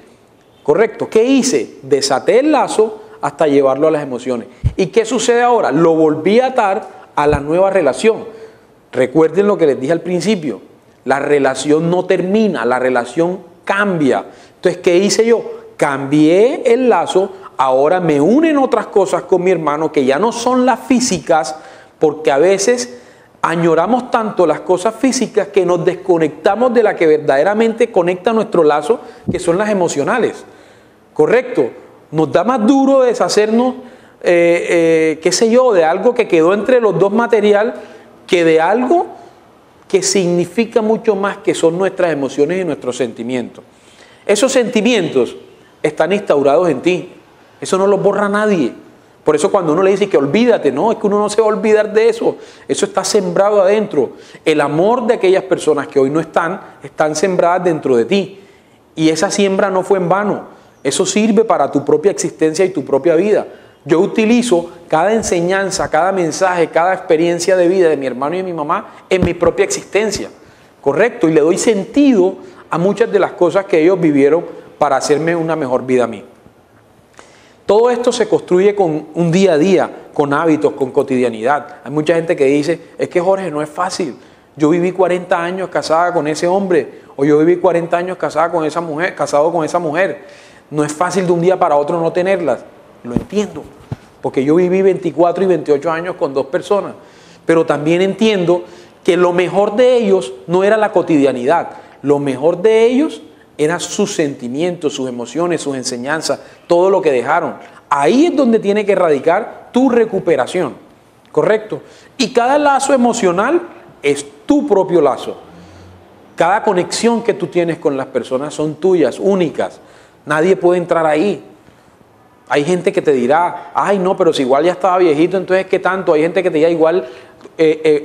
¿Correcto? ¿Qué hice? Desaté el lazo hasta llevarlo a las emociones. ¿Y qué sucede ahora? Lo volví a atar a la nueva relación. Recuerden lo que les dije al principio. La relación no termina, la relación cambia. Entonces, ¿qué hice yo? Cambié el lazo, ahora me unen otras cosas con mi hermano que ya no son las físicas, porque a veces añoramos tanto las cosas físicas que nos desconectamos de la que verdaderamente conecta nuestro lazo, que son las emocionales. ¿Correcto? Nos da más duro deshacernos, qué sé yo, de algo que quedó entre los dos material, que de algo que significa mucho más, que son nuestras emociones y nuestros sentimientos. Esos sentimientos están instaurados en ti. Eso no los borra nadie. Por eso cuando uno le dice que olvídate, no, es que uno no se va a olvidar de eso. Eso está sembrado adentro. El amor de aquellas personas que hoy no están sembradas dentro de ti. Y esa siembra no fue en vano. Eso sirve para tu propia existencia y tu propia vida. Yo utilizo cada enseñanza, cada mensaje, cada experiencia de vida de mi hermano y de mi mamá en mi propia existencia. ¿Correcto? Y le doy sentido a muchas de las cosas que ellos vivieron para hacerme una mejor vida a mí. Todo esto se construye con un día a día, con hábitos, con cotidianidad. Hay mucha gente que dice, es que Jorge, no es fácil. Yo viví 40 años casada con ese hombre, o yo viví 40 años casado con esa mujer. No es fácil de un día para otro no tenerlas. Lo entiendo, porque yo viví 24 y 28 años con dos personas. Pero también entiendo que lo mejor de ellos no era la cotidianidad. Lo mejor de ellos eran sus sentimientos, sus emociones, sus enseñanzas, todo lo que dejaron. Ahí es donde tiene que radicar tu recuperación, ¿correcto? Y cada lazo emocional es tu propio lazo. Cada conexión que tú tienes con las personas son tuyas, únicas. Nadie puede entrar ahí. Hay gente que te dirá, ay no, pero si igual ya estaba viejito, entonces ¿qué tanto? Hay gente que te dirá igual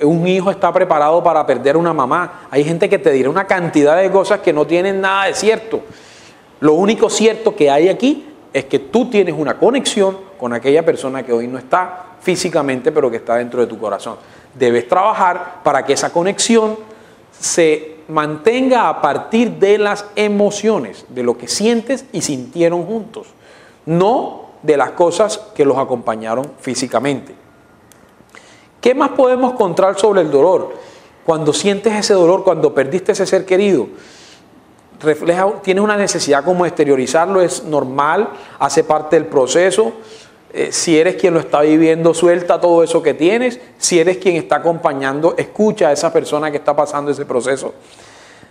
un hijo está preparado para perder una mamá. Hay gente que te dirá una cantidad de cosas que no tienen nada de cierto. Lo único cierto que hay aquí es que tú tienes una conexión con aquella persona que hoy no está físicamente, pero que está dentro de tu corazón. Debes trabajar para que esa conexión se mantenga a partir de las emociones, de lo que sientes y sintieron juntos, no de las cosas que los acompañaron físicamente. ¿Qué más podemos contar sobre el dolor? Cuando sientes ese dolor, cuando perdiste ese ser querido, tienes una necesidad como de exteriorizarlo, es normal, hace parte del proceso. Si eres quien lo está viviendo, suelta todo eso que tienes. Si eres quien está acompañando, escucha a esa persona que está pasando ese proceso.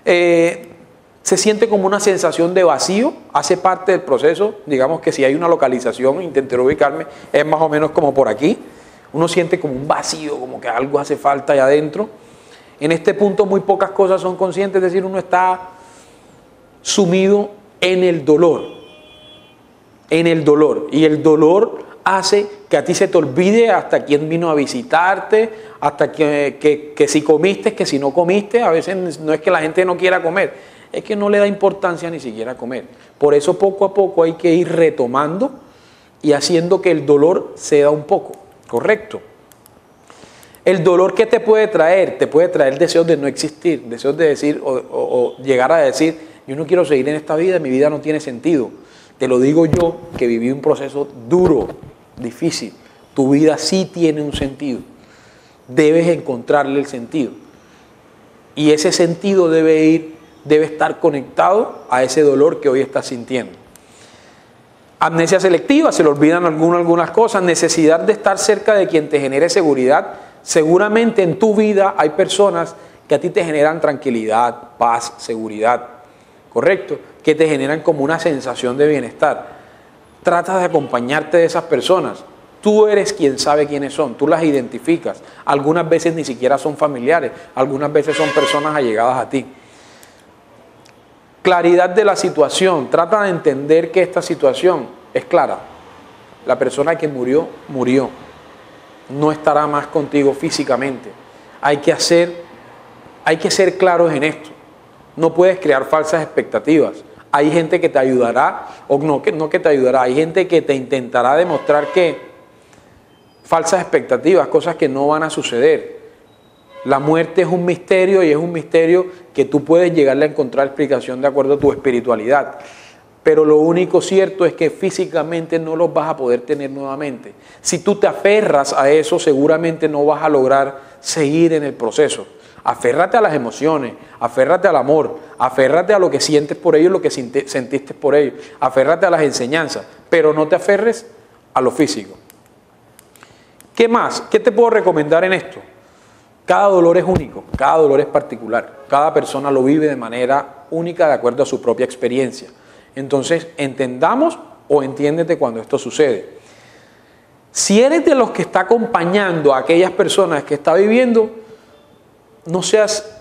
Se siente como una sensación de vacío, hace parte del proceso. Digamos que si hay una localización, intenté ubicarme, es más o menos como por aquí. Uno siente como un vacío, como que algo hace falta allá adentro. En este punto muy pocas cosas son conscientes, es decir, uno está sumido en el dolor. En el dolor. Y el dolor hace que a ti se te olvide hasta quién vino a visitarte, hasta que si comiste, que si no comiste. A veces no es que la gente no quiera comer, es que no le da importancia ni siquiera comer. Por eso poco a poco hay que ir retomando y haciendo que el dolor ceda un poco, ¿correcto? El dolor, ¿qué te puede traer? Te puede traer deseos de no existir, deseos de decir o llegar a decir, yo no quiero seguir en esta vida, mi vida no tiene sentido. Te lo digo yo, que viví un proceso duro, difícil. Tu vida sí tiene un sentido. Debes encontrarle el sentido. Y ese sentido debe estar conectado a ese dolor que hoy estás sintiendo. Amnesia selectiva, se le olvidan algunas cosas. Necesidad de estar cerca de quien te genere seguridad. Seguramente en tu vida hay personas que a ti te generan tranquilidad, paz, seguridad. ¿Correcto? Que te generan como una sensación de bienestar. Trata de acompañarte de esas personas. Tú eres quien sabe quiénes son, tú las identificas. Algunas veces ni siquiera son familiares, algunas veces son personas allegadas a ti. Claridad de la situación, trata de entender que esta situación es clara. La persona que murió, murió. No estará más contigo físicamente. Hay que ser claros en esto. No puedes crear falsas expectativas. Hay gente que te ayudará, o no que te ayudará, hay gente que te intentará demostrar que falsas expectativas, cosas que no van a suceder. La muerte es un misterio y es un misterio que tú puedes llegarle a encontrar explicación de acuerdo a tu espiritualidad. Pero lo único cierto es que físicamente no los vas a poder tener nuevamente. Si tú te aferras a eso, seguramente no vas a lograr seguir en el proceso. Aférrate a las emociones, aférrate al amor, aférrate a lo que sientes por ellos, lo que sentiste por ellos, aférrate a las enseñanzas, pero no te aferres a lo físico. ¿Qué más? ¿Qué te puedo recomendar en esto? Cada dolor es único, cada dolor es particular, cada persona lo vive de manera única de acuerdo a su propia experiencia. Entonces, entendamos o entiéndete cuando esto sucede. Si eres de los que está acompañando a aquellas personas que está viviendo, no seas,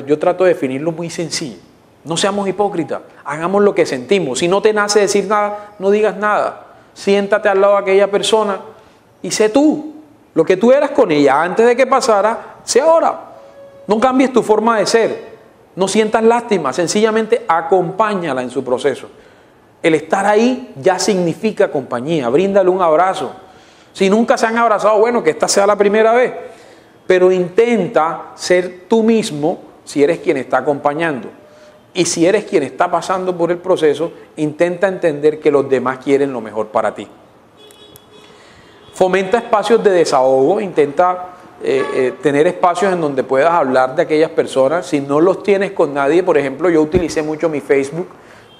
yo trato de definirlo muy sencillo, no seamos hipócritas, hagamos lo que sentimos. Si no te nace decir nada, no digas nada. Siéntate al lado de aquella persona y sé tú. Lo que tú eras con ella antes de que pasara, sé ahora. No cambies tu forma de ser. No sientas lástima, sencillamente acompáñala en su proceso. El estar ahí ya significa compañía. Bríndale un abrazo. Si nunca se han abrazado, bueno, que esta sea la primera vez. Pero intenta ser tú mismo si eres quien está acompañando. Y si eres quien está pasando por el proceso, intenta entender que los demás quieren lo mejor para ti. Fomenta espacios de desahogo, intenta tener espacios en donde puedas hablar de aquellas personas. Si no los tienes con nadie, por ejemplo, yo utilicé mucho mi Facebook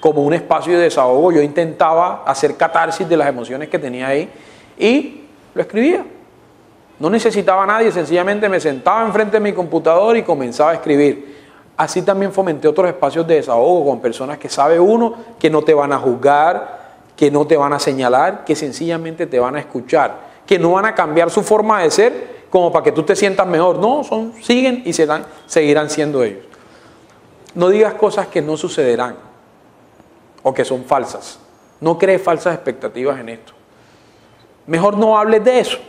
como un espacio de desahogo. Yo intentaba hacer catarsis de las emociones que tenía ahí y lo escribía. No necesitaba a nadie, sencillamente me sentaba enfrente de mi computador y comenzaba a escribir. Así también fomenté otros espacios de desahogo con personas que sabe uno que no te van a juzgar, que no te van a señalar, que sencillamente te van a escuchar, que no van a cambiar su forma de ser como para que tú te sientas mejor. No, siguen y seguirán siendo ellos. No digas cosas que no sucederán o que son falsas. No crees falsas expectativas en esto. Mejor no hables de eso.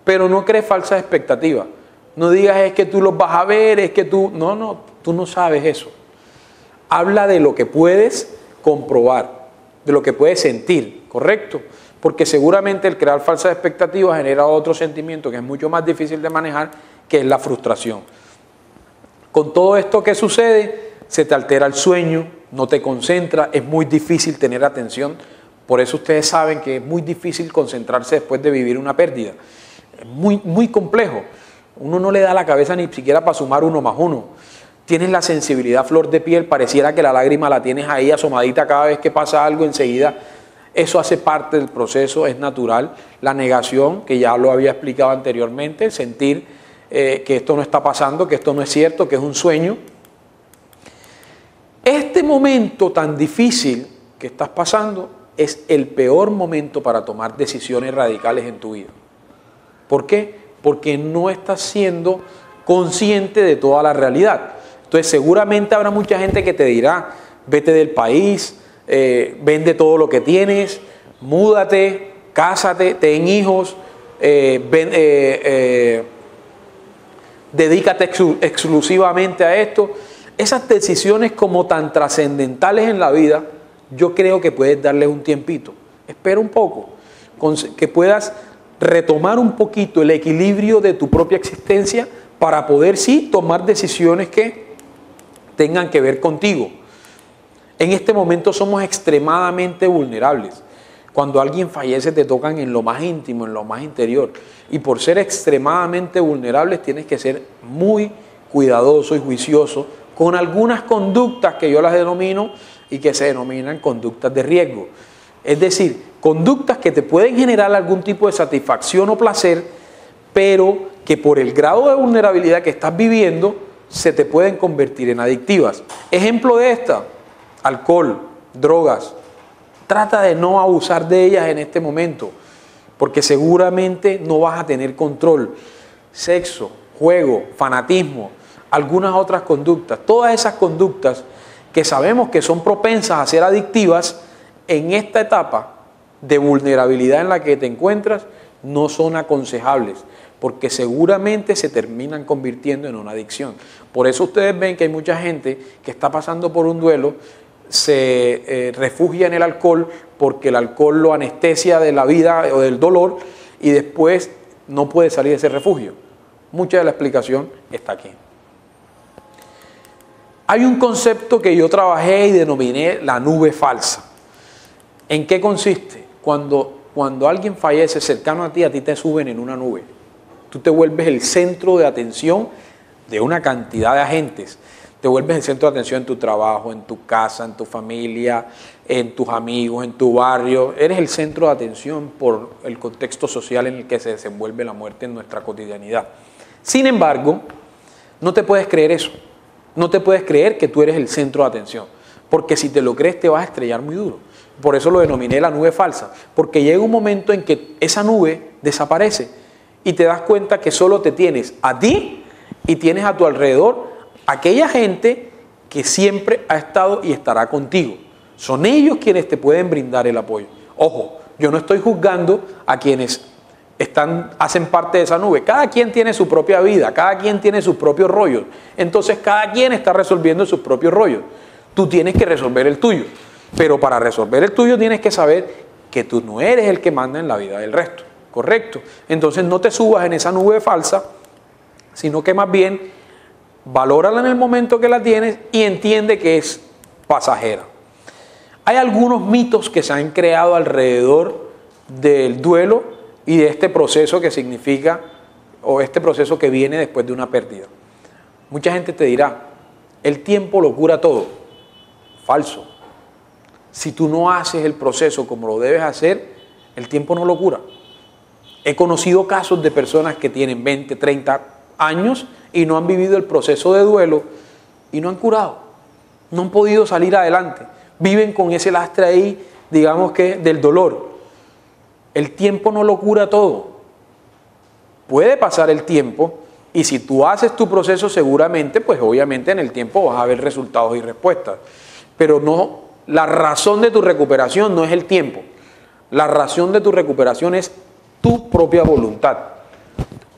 Pero no crees falsas expectativas. No digas es que tú los vas a ver, es que tú... No, tú no sabes eso. Habla de lo que puedes comprobar, de lo que puedes sentir, ¿correcto? Porque seguramente el crear falsas expectativas genera otro sentimiento que es mucho más difícil de manejar, que es la frustración. Con todo esto que sucede, se te altera el sueño, no te concentras, es muy difícil tener atención. Por eso ustedes saben que es muy difícil concentrarse después de vivir una pérdida. Es muy complejo. Uno no le da la cabeza ni siquiera para sumar 1 más 1. Tienes la sensibilidad a flor de piel, pareciera que la lágrima la tienes ahí asomadita cada vez que pasa algo enseguida. Eso hace parte del proceso, es natural. La negación, que ya lo había explicado anteriormente, el sentir que esto no está pasando, que esto no es cierto, que es un sueño. Este momento tan difícil que estás pasando es el peor momento para tomar decisiones radicales en tu vida. ¿Por qué? Porque no estás siendo consciente de toda la realidad. Entonces seguramente habrá mucha gente que te dirá, vete del país, vende todo lo que tienes, múdate, cásate, ten hijos, dedícate exclusivamente a esto. Esas decisiones como tan trascendentales en la vida, yo creo que puedes darles un tiempito. Espera un poco, que puedas retomar un poquito el equilibrio de tu propia existencia para poder sí tomar decisiones que tengan que ver contigo. En este momento somos extremadamente vulnerables. Cuando alguien fallece te tocan en lo más íntimo, en lo más interior. Y por ser extremadamente vulnerables tienes que ser muy cuidadoso y juicioso con algunas conductas que yo las denomino y que se denominan conductas de riesgo. Es decir, conductas que te pueden generar algún tipo de satisfacción o placer, pero que por el grado de vulnerabilidad que estás viviendo, se te pueden convertir en adictivas. Ejemplo de esta, alcohol, drogas. Trata de no abusar de ellas en este momento. porque seguramente no vas a tener control. Sexo, juego, fanatismo, algunas otras conductas, todas esas conductas que sabemos que son propensas a ser adictivas, en esta etapa de vulnerabilidad en la que te encuentras, no son aconsejables, porque seguramente se terminan convirtiendo en una adicción. Por eso ustedes ven que hay mucha gente que está pasando por un duelo, se refugia en el alcohol porque el alcohol lo anestesia de la vida o del dolor y después no puede salir de ese refugio. Mucha de la explicación está aquí. Hay un concepto que yo trabajé y denominé la nube falsa. ¿En qué consiste? Cuando alguien fallece cercano a ti te suben en una nube. Tú te vuelves el centro de atención de una cantidad de agentes. Te vuelves el centro de atención en tu trabajo, en tu casa, en tu familia, en tus amigos, en tu barrio. Eres el centro de atención por el contexto social en el que se desenvuelve la muerte en nuestra cotidianidad. Sin embargo, no te puedes creer eso. No te puedes creer que tú eres el centro de atención, porque si te lo crees te vas a estrellar muy duro. Por eso lo denominé la nube falsa, porque llega un momento en que esa nube desaparece y te das cuenta que solo te tienes a ti y tienes a tu alrededor aquella gente que siempre ha estado y estará contigo. Son ellos quienes te pueden brindar el apoyo. Ojo, yo no estoy juzgando a quienes hacen parte de esa nube. Cada quien tiene su propia vida, cada quien tiene sus propios rollos. Entonces cada quien está resolviendo sus propios rollos. Tú tienes que resolver el tuyo. Pero para resolver el tuyo tienes que saber que tú no eres el que manda en la vida del resto. ¿Correcto? Entonces no te subas en esa nube falsa, sino que más bien valórala en el momento que la tienes y entiende que es pasajera. Hay algunos mitos que se han creado alrededor del duelo y de este proceso que significa, o este proceso que viene después de una pérdida. Mucha gente te dirá, el tiempo lo cura todo. Falso. Si tú no haces el proceso como lo debes hacer, el tiempo no lo cura. He conocido casos de personas que tienen 20, 30 años y no han vivido el proceso de duelo y no han curado. No han podido salir adelante. Viven con ese lastre ahí, digamos que del dolor. El tiempo no lo cura todo. Puede pasar el tiempo y si tú haces tu proceso seguramente, pues obviamente en el tiempo vas a ver resultados y respuestas. Pero no, la razón de tu recuperación no es el tiempo. La razón de tu recuperación es tu propia voluntad.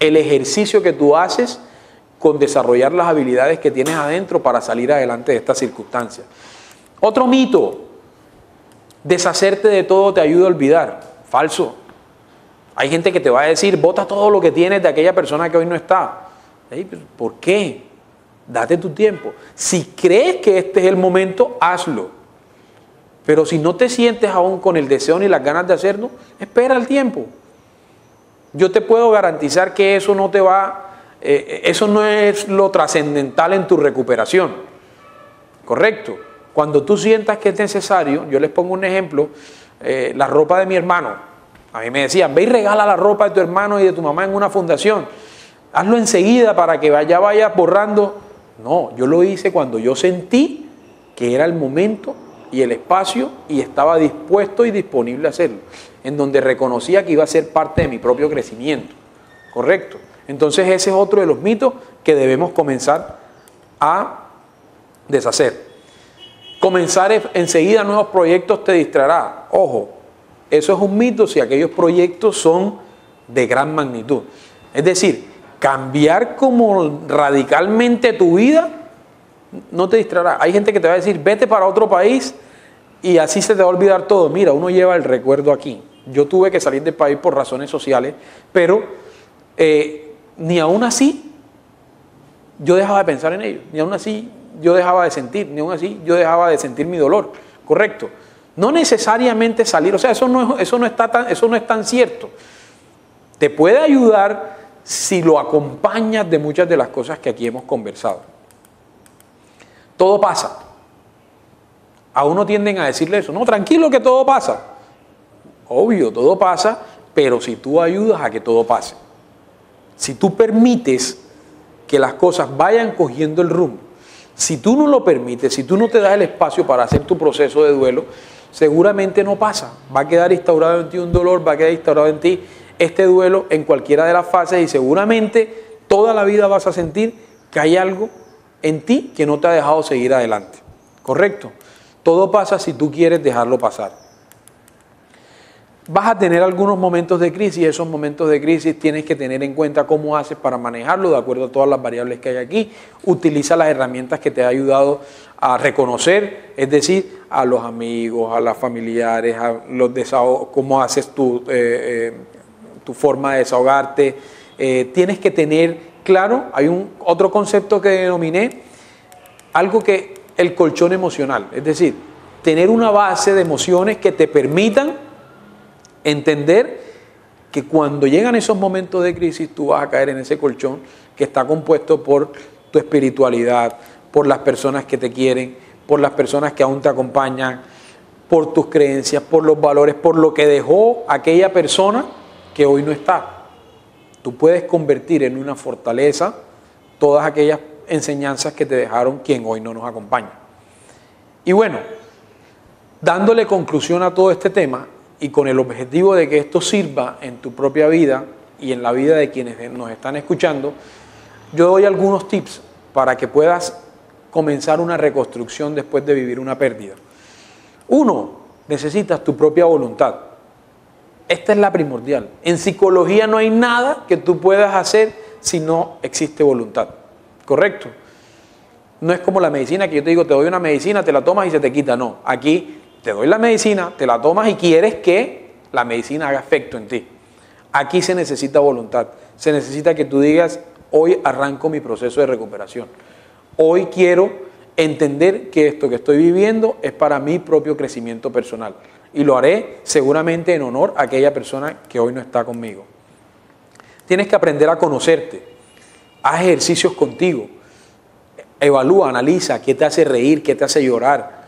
El ejercicio que tú haces con desarrollar las habilidades que tienes adentro para salir adelante de estas circunstancias. Otro mito, deshacerte de todo te ayuda a olvidar. Falso. Hay gente que te va a decir, bota todo lo que tienes de aquella persona que hoy no está. ¿Por qué? Date tu tiempo. Si crees que este es el momento, hazlo. Pero si no te sientes aún con el deseo ni las ganas de hacerlo, espera el tiempo. Yo te puedo garantizar que eso no te va, eso no es lo trascendental en tu recuperación. ¿Correcto? Cuando tú sientas que es necesario, yo les pongo un ejemplo, la ropa de mi hermano. A mí me decían, ve y regala la ropa de tu hermano y de tu mamá en una fundación. Hazlo enseguida para que ya vayas borrando. No, yo lo hice cuando yo sentí que era el momento y el espacio y estaba dispuesto y disponible a hacerlo. En donde reconocía que iba a ser parte de mi propio crecimiento. ¿Correcto? Entonces ese es otro de los mitos que debemos comenzar a deshacer. Comenzar enseguida nuevos proyectos te distraerá. Ojo, eso es un mito si aquellos proyectos son de gran magnitud. Es decir, cambiar como radicalmente tu vida no te distraerá. Hay gente que te va a decir, vete para otro país y así se te va a olvidar todo. Mira, uno lleva el recuerdo aquí. Yo tuve que salir del país por razones sociales, pero ni aún así yo dejaba de pensar en ello, ni aún así yo dejaba de sentir, ni aún así yo dejaba de sentir mi dolor, ¿correcto? No necesariamente salir, o sea, eso no es tan cierto. Te puede ayudar si lo acompañas de muchas de las cosas que aquí hemos conversado. Todo pasa. A uno tienden a decirle eso, no, tranquilo que todo pasa. Obvio, todo pasa, pero si tú ayudas a que todo pase. Si tú permites que las cosas vayan cogiendo el rumbo, si tú no lo permites, si tú no te das el espacio para hacer tu proceso de duelo, seguramente no pasa. Va a quedar instaurado en ti un dolor, va a quedar instaurado en ti este duelo en cualquiera de las fases y seguramente toda la vida vas a sentir que hay algo en ti que no te ha dejado seguir adelante. ¿Correcto? Todo pasa si tú quieres dejarlo pasar. Vas a tener algunos momentos de crisis y esos momentos de crisis tienes que tener en cuenta cómo haces para manejarlo de acuerdo a todas las variables que hay aquí. Utiliza las herramientas que te ha ayudado a reconocer, es decir, a los amigos, a los familiares, a los desahogos, cómo haces tu forma de desahogarte. Tienes que tener claro, hay otro concepto que denominé, algo que el colchón emocional, es decir, tener una base de emociones que te permitan entender que cuando llegan esos momentos de crisis tú vas a caer en ese colchón que está compuesto por tu espiritualidad, por las personas que te quieren, por las personas que aún te acompañan, por tus creencias, por los valores, por lo que dejó aquella persona que hoy no está. Tú puedes convertir en una fortaleza todas aquellas enseñanzas que te dejaron quien hoy no nos acompaña. Y bueno, dándole conclusión a todo este tema y con el objetivo de que esto sirva en tu propia vida y en la vida de quienes nos están escuchando, yo doy algunos tips para que puedas comenzar una reconstrucción después de vivir una pérdida. Uno, necesitas tu propia voluntad. Esta es la primordial. En psicología no hay nada que tú puedas hacer si no existe voluntad. ¿Correcto? No es como la medicina que yo te digo, te doy una medicina, te la tomas y se te quita. No, aquí te doy la medicina, te la tomas y quieres que la medicina haga efecto en ti. Aquí se necesita voluntad. Se necesita que tú digas, hoy arranco mi proceso de recuperación. Hoy quiero entender que esto que estoy viviendo es para mi propio crecimiento personal. Y lo haré seguramente en honor a aquella persona que hoy no está conmigo. Tienes que aprender a conocerte. Haz ejercicios contigo. Evalúa, analiza qué te hace reír, qué te hace llorar.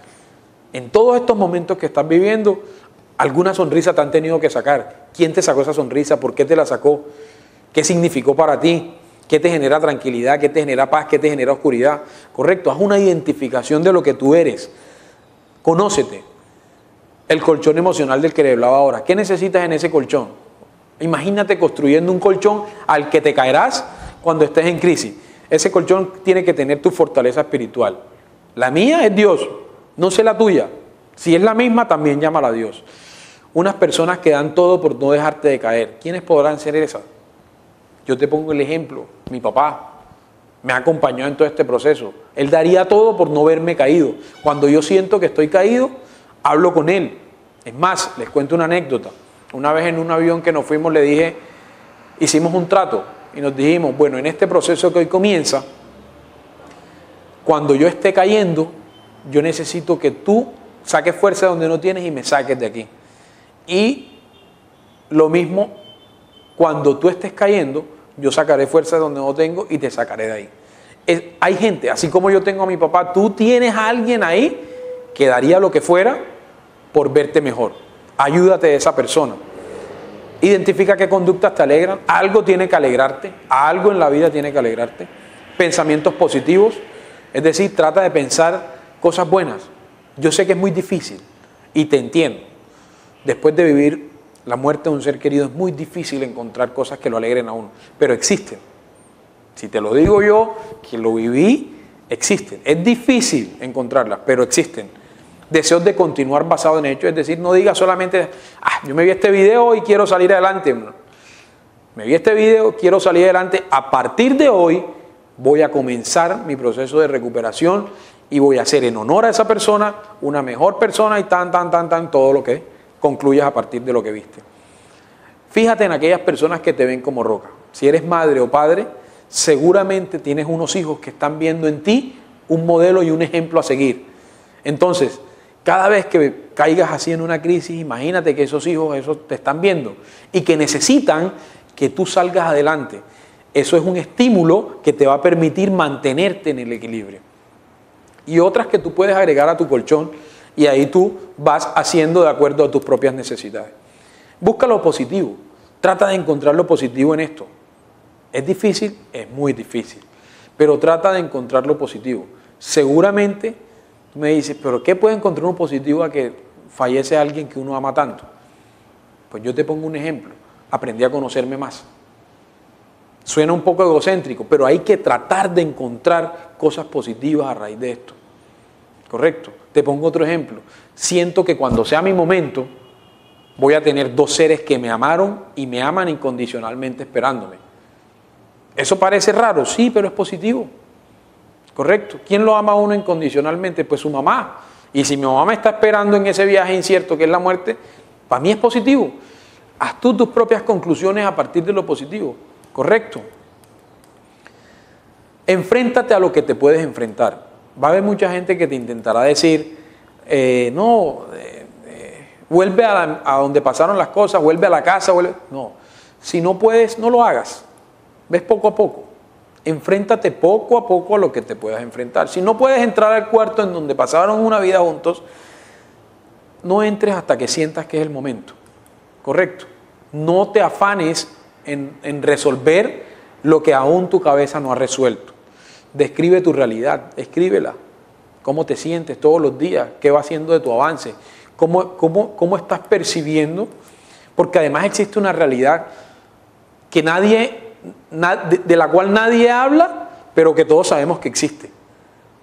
En todos estos momentos que estás viviendo, alguna sonrisa te han tenido que sacar. ¿Quién te sacó esa sonrisa? ¿Por qué te la sacó? ¿Qué significó para ti? ¿Qué te genera tranquilidad? ¿Qué te genera paz? ¿Qué te genera oscuridad? Correcto, haz una identificación de lo que tú eres. Conócete. El colchón emocional del que le hablaba ahora. ¿Qué necesitas en ese colchón? Imagínate construyendo un colchón al que te caerás cuando estés en crisis. Ese colchón tiene que tener tu fortaleza espiritual. La mía es Dios, no sé la tuya. Si es la misma, también llámala a Dios. Unas personas que dan todo por no dejarte de caer. ¿Quiénes podrán ser esas? Yo te pongo el ejemplo. Mi papá me acompañó en todo este proceso. Él daría todo por no verme caído. Cuando yo siento que estoy caído, hablo con él. Es más, les cuento una anécdota. Una vez en un avión que nos fuimos le dije, hicimos un trato y nos dijimos, bueno, en este proceso que hoy comienza, cuando yo esté cayendo, yo necesito que tú saques fuerza donde no tienes y me saques de aquí. Y lo mismo, cuando tú estés cayendo, yo sacaré fuerza donde no tengo y te sacaré de ahí. Hay gente, así como yo tengo a mi papá, tú tienes a alguien ahí que daría lo que fuera por verte mejor. Ayúdate de esa persona. Identifica qué conductas te alegran. Algo tiene que alegrarte. Algo en la vida tiene que alegrarte. Pensamientos positivos. Es decir, trata de pensar cosas buenas. Yo sé que es muy difícil y te entiendo. Después de vivir la muerte de un ser querido es muy difícil encontrar cosas que lo alegren a uno. Pero existen. Si te lo digo yo, que lo viví, existen. Es difícil encontrarlas, pero existen. Deseos de continuar basado en hechos, es decir, no digas solamente, yo me vi este video y quiero salir adelante. Me vi este video, quiero salir adelante. A partir de hoy voy a comenzar mi proceso de recuperación y voy a hacer en honor a esa persona una mejor persona y todo lo que concluyas a partir de lo que viste. Fíjate en aquellas personas que te ven como roca. Si eres madre o padre, seguramente tienes unos hijos que están viendo en ti un modelo y un ejemplo a seguir. Entonces, cada vez que caigas así en una crisis, imagínate que esos hijos eso te están viendo y que necesitan que tú salgas adelante. Eso es un estímulo que te va a permitir mantenerte en el equilibrio. Y otras que tú puedes agregar a tu colchón y ahí tú vas haciendo de acuerdo a tus propias necesidades. Busca lo positivo. Trata de encontrar lo positivo en esto. ¿Es difícil? Es muy difícil. Pero trata de encontrar lo positivo. Seguramente tú me dices, ¿pero qué puede encontrar un positivo a que fallece alguien que uno ama tanto. Pues yo te pongo un ejemplo. Aprendí a conocerme más. Suena un poco egocéntrico, pero hay que tratar de encontrar cosas positivas a raíz de esto. ¿Correcto? Te pongo otro ejemplo. Siento que cuando sea mi momento, voy a tener 2 seres que me amaron y me aman incondicionalmente esperándome. ¿Eso parece raro? Sí, pero es positivo. ¿Correcto? ¿Quién lo ama a uno incondicionalmente? Pues su mamá. Y si mi mamá me está esperando en ese viaje incierto que es la muerte, para mí es positivo. Haz tú tus propias conclusiones a partir de lo positivo. ¿Correcto? Enfréntate a lo que te puedes enfrentar. Va a haber mucha gente que te intentará decir, vuelve a donde pasaron las cosas, vuelve a la casa. No, si no puedes, no lo hagas. Ves poco a poco. Enfréntate poco a poco a lo que te puedas enfrentar. Si no puedes entrar al cuarto en donde pasaron una vida juntos, no entres hasta que sientas que es el momento. ¿Correcto? No te afanes en resolver lo que aún tu cabeza no ha resuelto. Describe tu realidad, escríbela. ¿Cómo te sientes todos los días? ¿Qué va haciendo de tu avance? ¿Cómo estás percibiendo? Porque además existe una realidad que de la cual nadie habla, pero que todos sabemos que existe.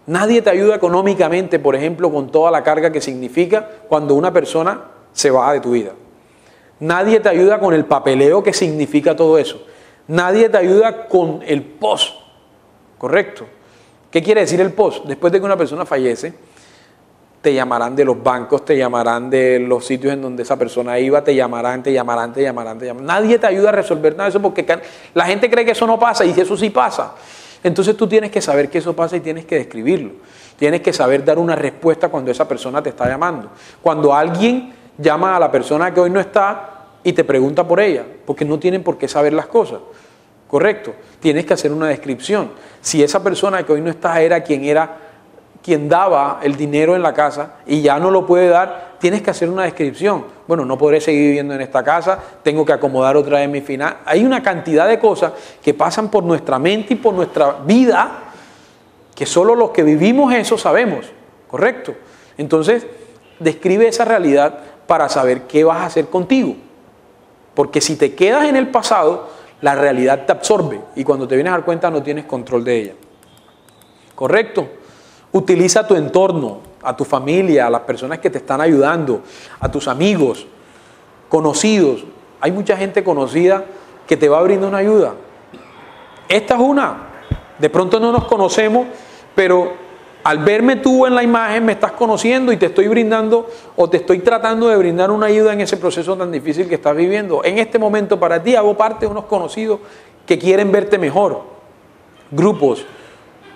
Nadie te ayuda económicamente, por ejemplo, con toda la carga que significa cuando una persona se va de tu vida. Nadie te ayuda con el papeleo que significa todo eso. Nadie te ayuda con el post, ¿correcto? ¿Qué quiere decir el post? Después de que una persona fallece, te llamarán de los bancos, te llamarán de los sitios en donde esa persona iba, te llamarán. Nadie te ayuda a resolver nada de eso porque la gente cree que eso no pasa y eso sí pasa. Entonces tú tienes que saber que eso pasa y tienes que describirlo. Tienes que saber dar una respuesta cuando esa persona te está llamando. Cuando alguien llama a la persona que hoy no está y te pregunta por ella, porque no tienen por qué saber las cosas. ¿Correcto? Tienes que hacer una descripción. Si esa persona que hoy no está era quien daba el dinero en la casa y ya no lo puede dar, tienes que hacer una descripción. Bueno, no podré seguir viviendo en esta casa, tengo que acomodar otra vez mi final. Hay una cantidad de cosas que pasan por nuestra mente y por nuestra vida que solo los que vivimos eso sabemos. ¿Correcto? Entonces, describe esa realidad para saber qué vas a hacer contigo. Porque si te quedas en el pasado, la realidad te absorbe y cuando te vienes a dar cuenta no tienes control de ella. ¿Correcto? Utiliza tu entorno, a tu familia, a las personas que te están ayudando, a tus amigos, conocidos. Hay mucha gente conocida que te va a brindar una ayuda. Esta es una. De pronto no nos conocemos, pero al verme tú en la imagen me estás conociendo y te estoy brindando o te estoy tratando de brindar una ayuda en ese proceso tan difícil que estás viviendo. En este momento para ti hago parte de unos conocidos que quieren verte mejor. Grupos.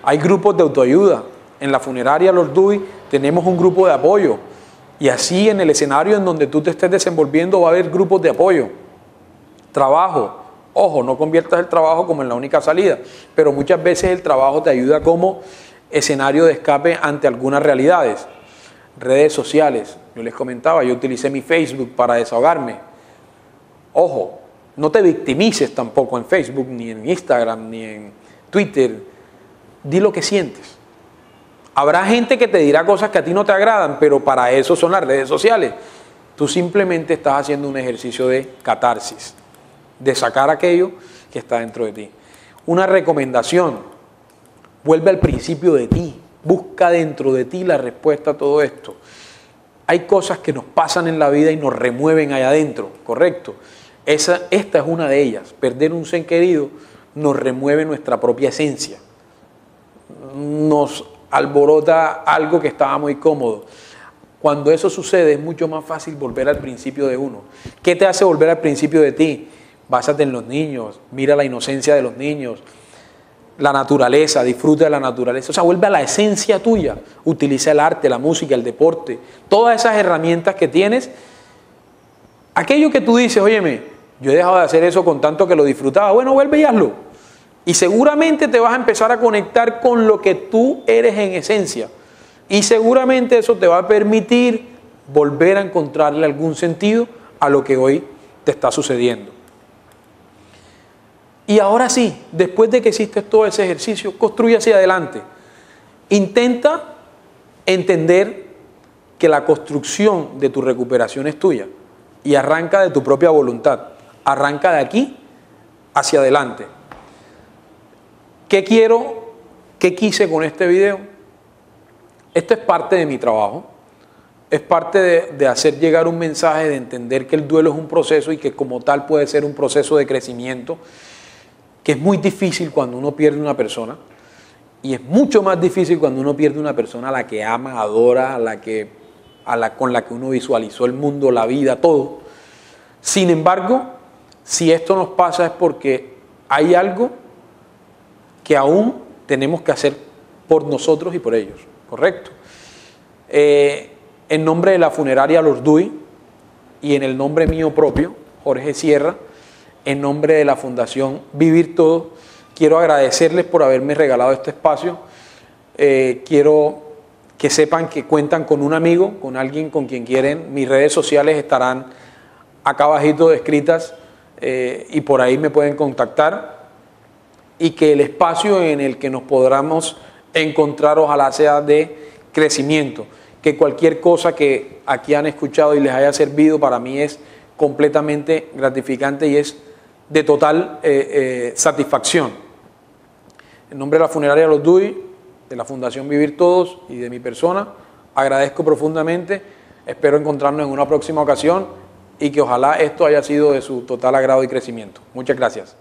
Hay grupos de autoayuda. En la funeraria Los Dewey tenemos un grupo de apoyo. Y así en el escenario en donde tú te estés desenvolviendo va a haber grupos de apoyo. Trabajo. Ojo, no conviertas el trabajo como en la única salida. Pero muchas veces el trabajo te ayuda como escenario de escape ante algunas realidades. Redes sociales. Yo les comentaba, yo utilicé mi Facebook para desahogarme. Ojo, no te victimices tampoco en Facebook, ni en Instagram, ni en Twitter. Di lo que sientes. Habrá gente que te dirá cosas que a ti no te agradan, pero para eso son las redes sociales. Tú simplemente estás haciendo un ejercicio de catarsis, de sacar aquello que está dentro de ti. Una recomendación. Vuelve al principio de ti. Busca dentro de ti la respuesta a todo esto. Hay cosas que nos pasan en la vida y nos remueven allá adentro, ¿correcto? Esta es una de ellas. Perder un ser querido nos remueve nuestra propia esencia. Nos alborota algo que estaba muy cómodo. Cuando eso sucede es mucho más fácil volver al principio de uno. ¿Qué te hace volver al principio de ti? Básate en los niños, mira la inocencia de los niños, la naturaleza, disfruta de la naturaleza. O sea, vuelve a la esencia tuya. Utiliza el arte, la música, el deporte, todas esas herramientas que tienes. Aquello que tú dices, óyeme, yo he dejado de hacer eso con tanto que lo disfrutaba. Bueno, vuelve y hazlo. Y seguramente te vas a empezar a conectar con lo que tú eres en esencia. Y seguramente eso te va a permitir volver a encontrarle algún sentido a lo que hoy te está sucediendo. Y ahora sí, después de que hiciste todo ese ejercicio, construye hacia adelante. Intenta entender que la construcción de tu recuperación es tuya y arranca de tu propia voluntad, arranca de aquí hacia adelante. ¿Qué quiero? ¿Qué quise con este video? Esto es parte de mi trabajo, es parte de hacer llegar un mensaje, de entender que el duelo es un proceso y que como tal puede ser un proceso de crecimiento, que es muy difícil cuando uno pierde una persona, y es mucho más difícil cuando uno pierde una persona a la que ama, adora, con la que uno visualizó el mundo, la vida, todo. Sin embargo, si esto nos pasa es porque hay algo que aún tenemos que hacer por nosotros y por ellos, ¿correcto? En nombre de la funeraria Los Duy y en el nombre mío propio, Jorge Sierra, en nombre de la Fundación Vivir Todos, quiero agradecerles por haberme regalado este espacio. Quiero que sepan que cuentan con un amigo, con alguien con quien quieren. Mis redes sociales estarán acá abajito descritas y por ahí me pueden contactar. Y que el espacio en el que nos podamos encontrar ojalá sea de crecimiento. Que cualquier cosa que aquí han escuchado y les haya servido para mí es completamente gratificante y es de total satisfacción. En nombre de la funeraria Los Duy, de la Fundación Vivir Todos y de mi persona, agradezco profundamente, espero encontrarnos en una próxima ocasión y que ojalá esto haya sido de su total agrado y crecimiento. Muchas gracias.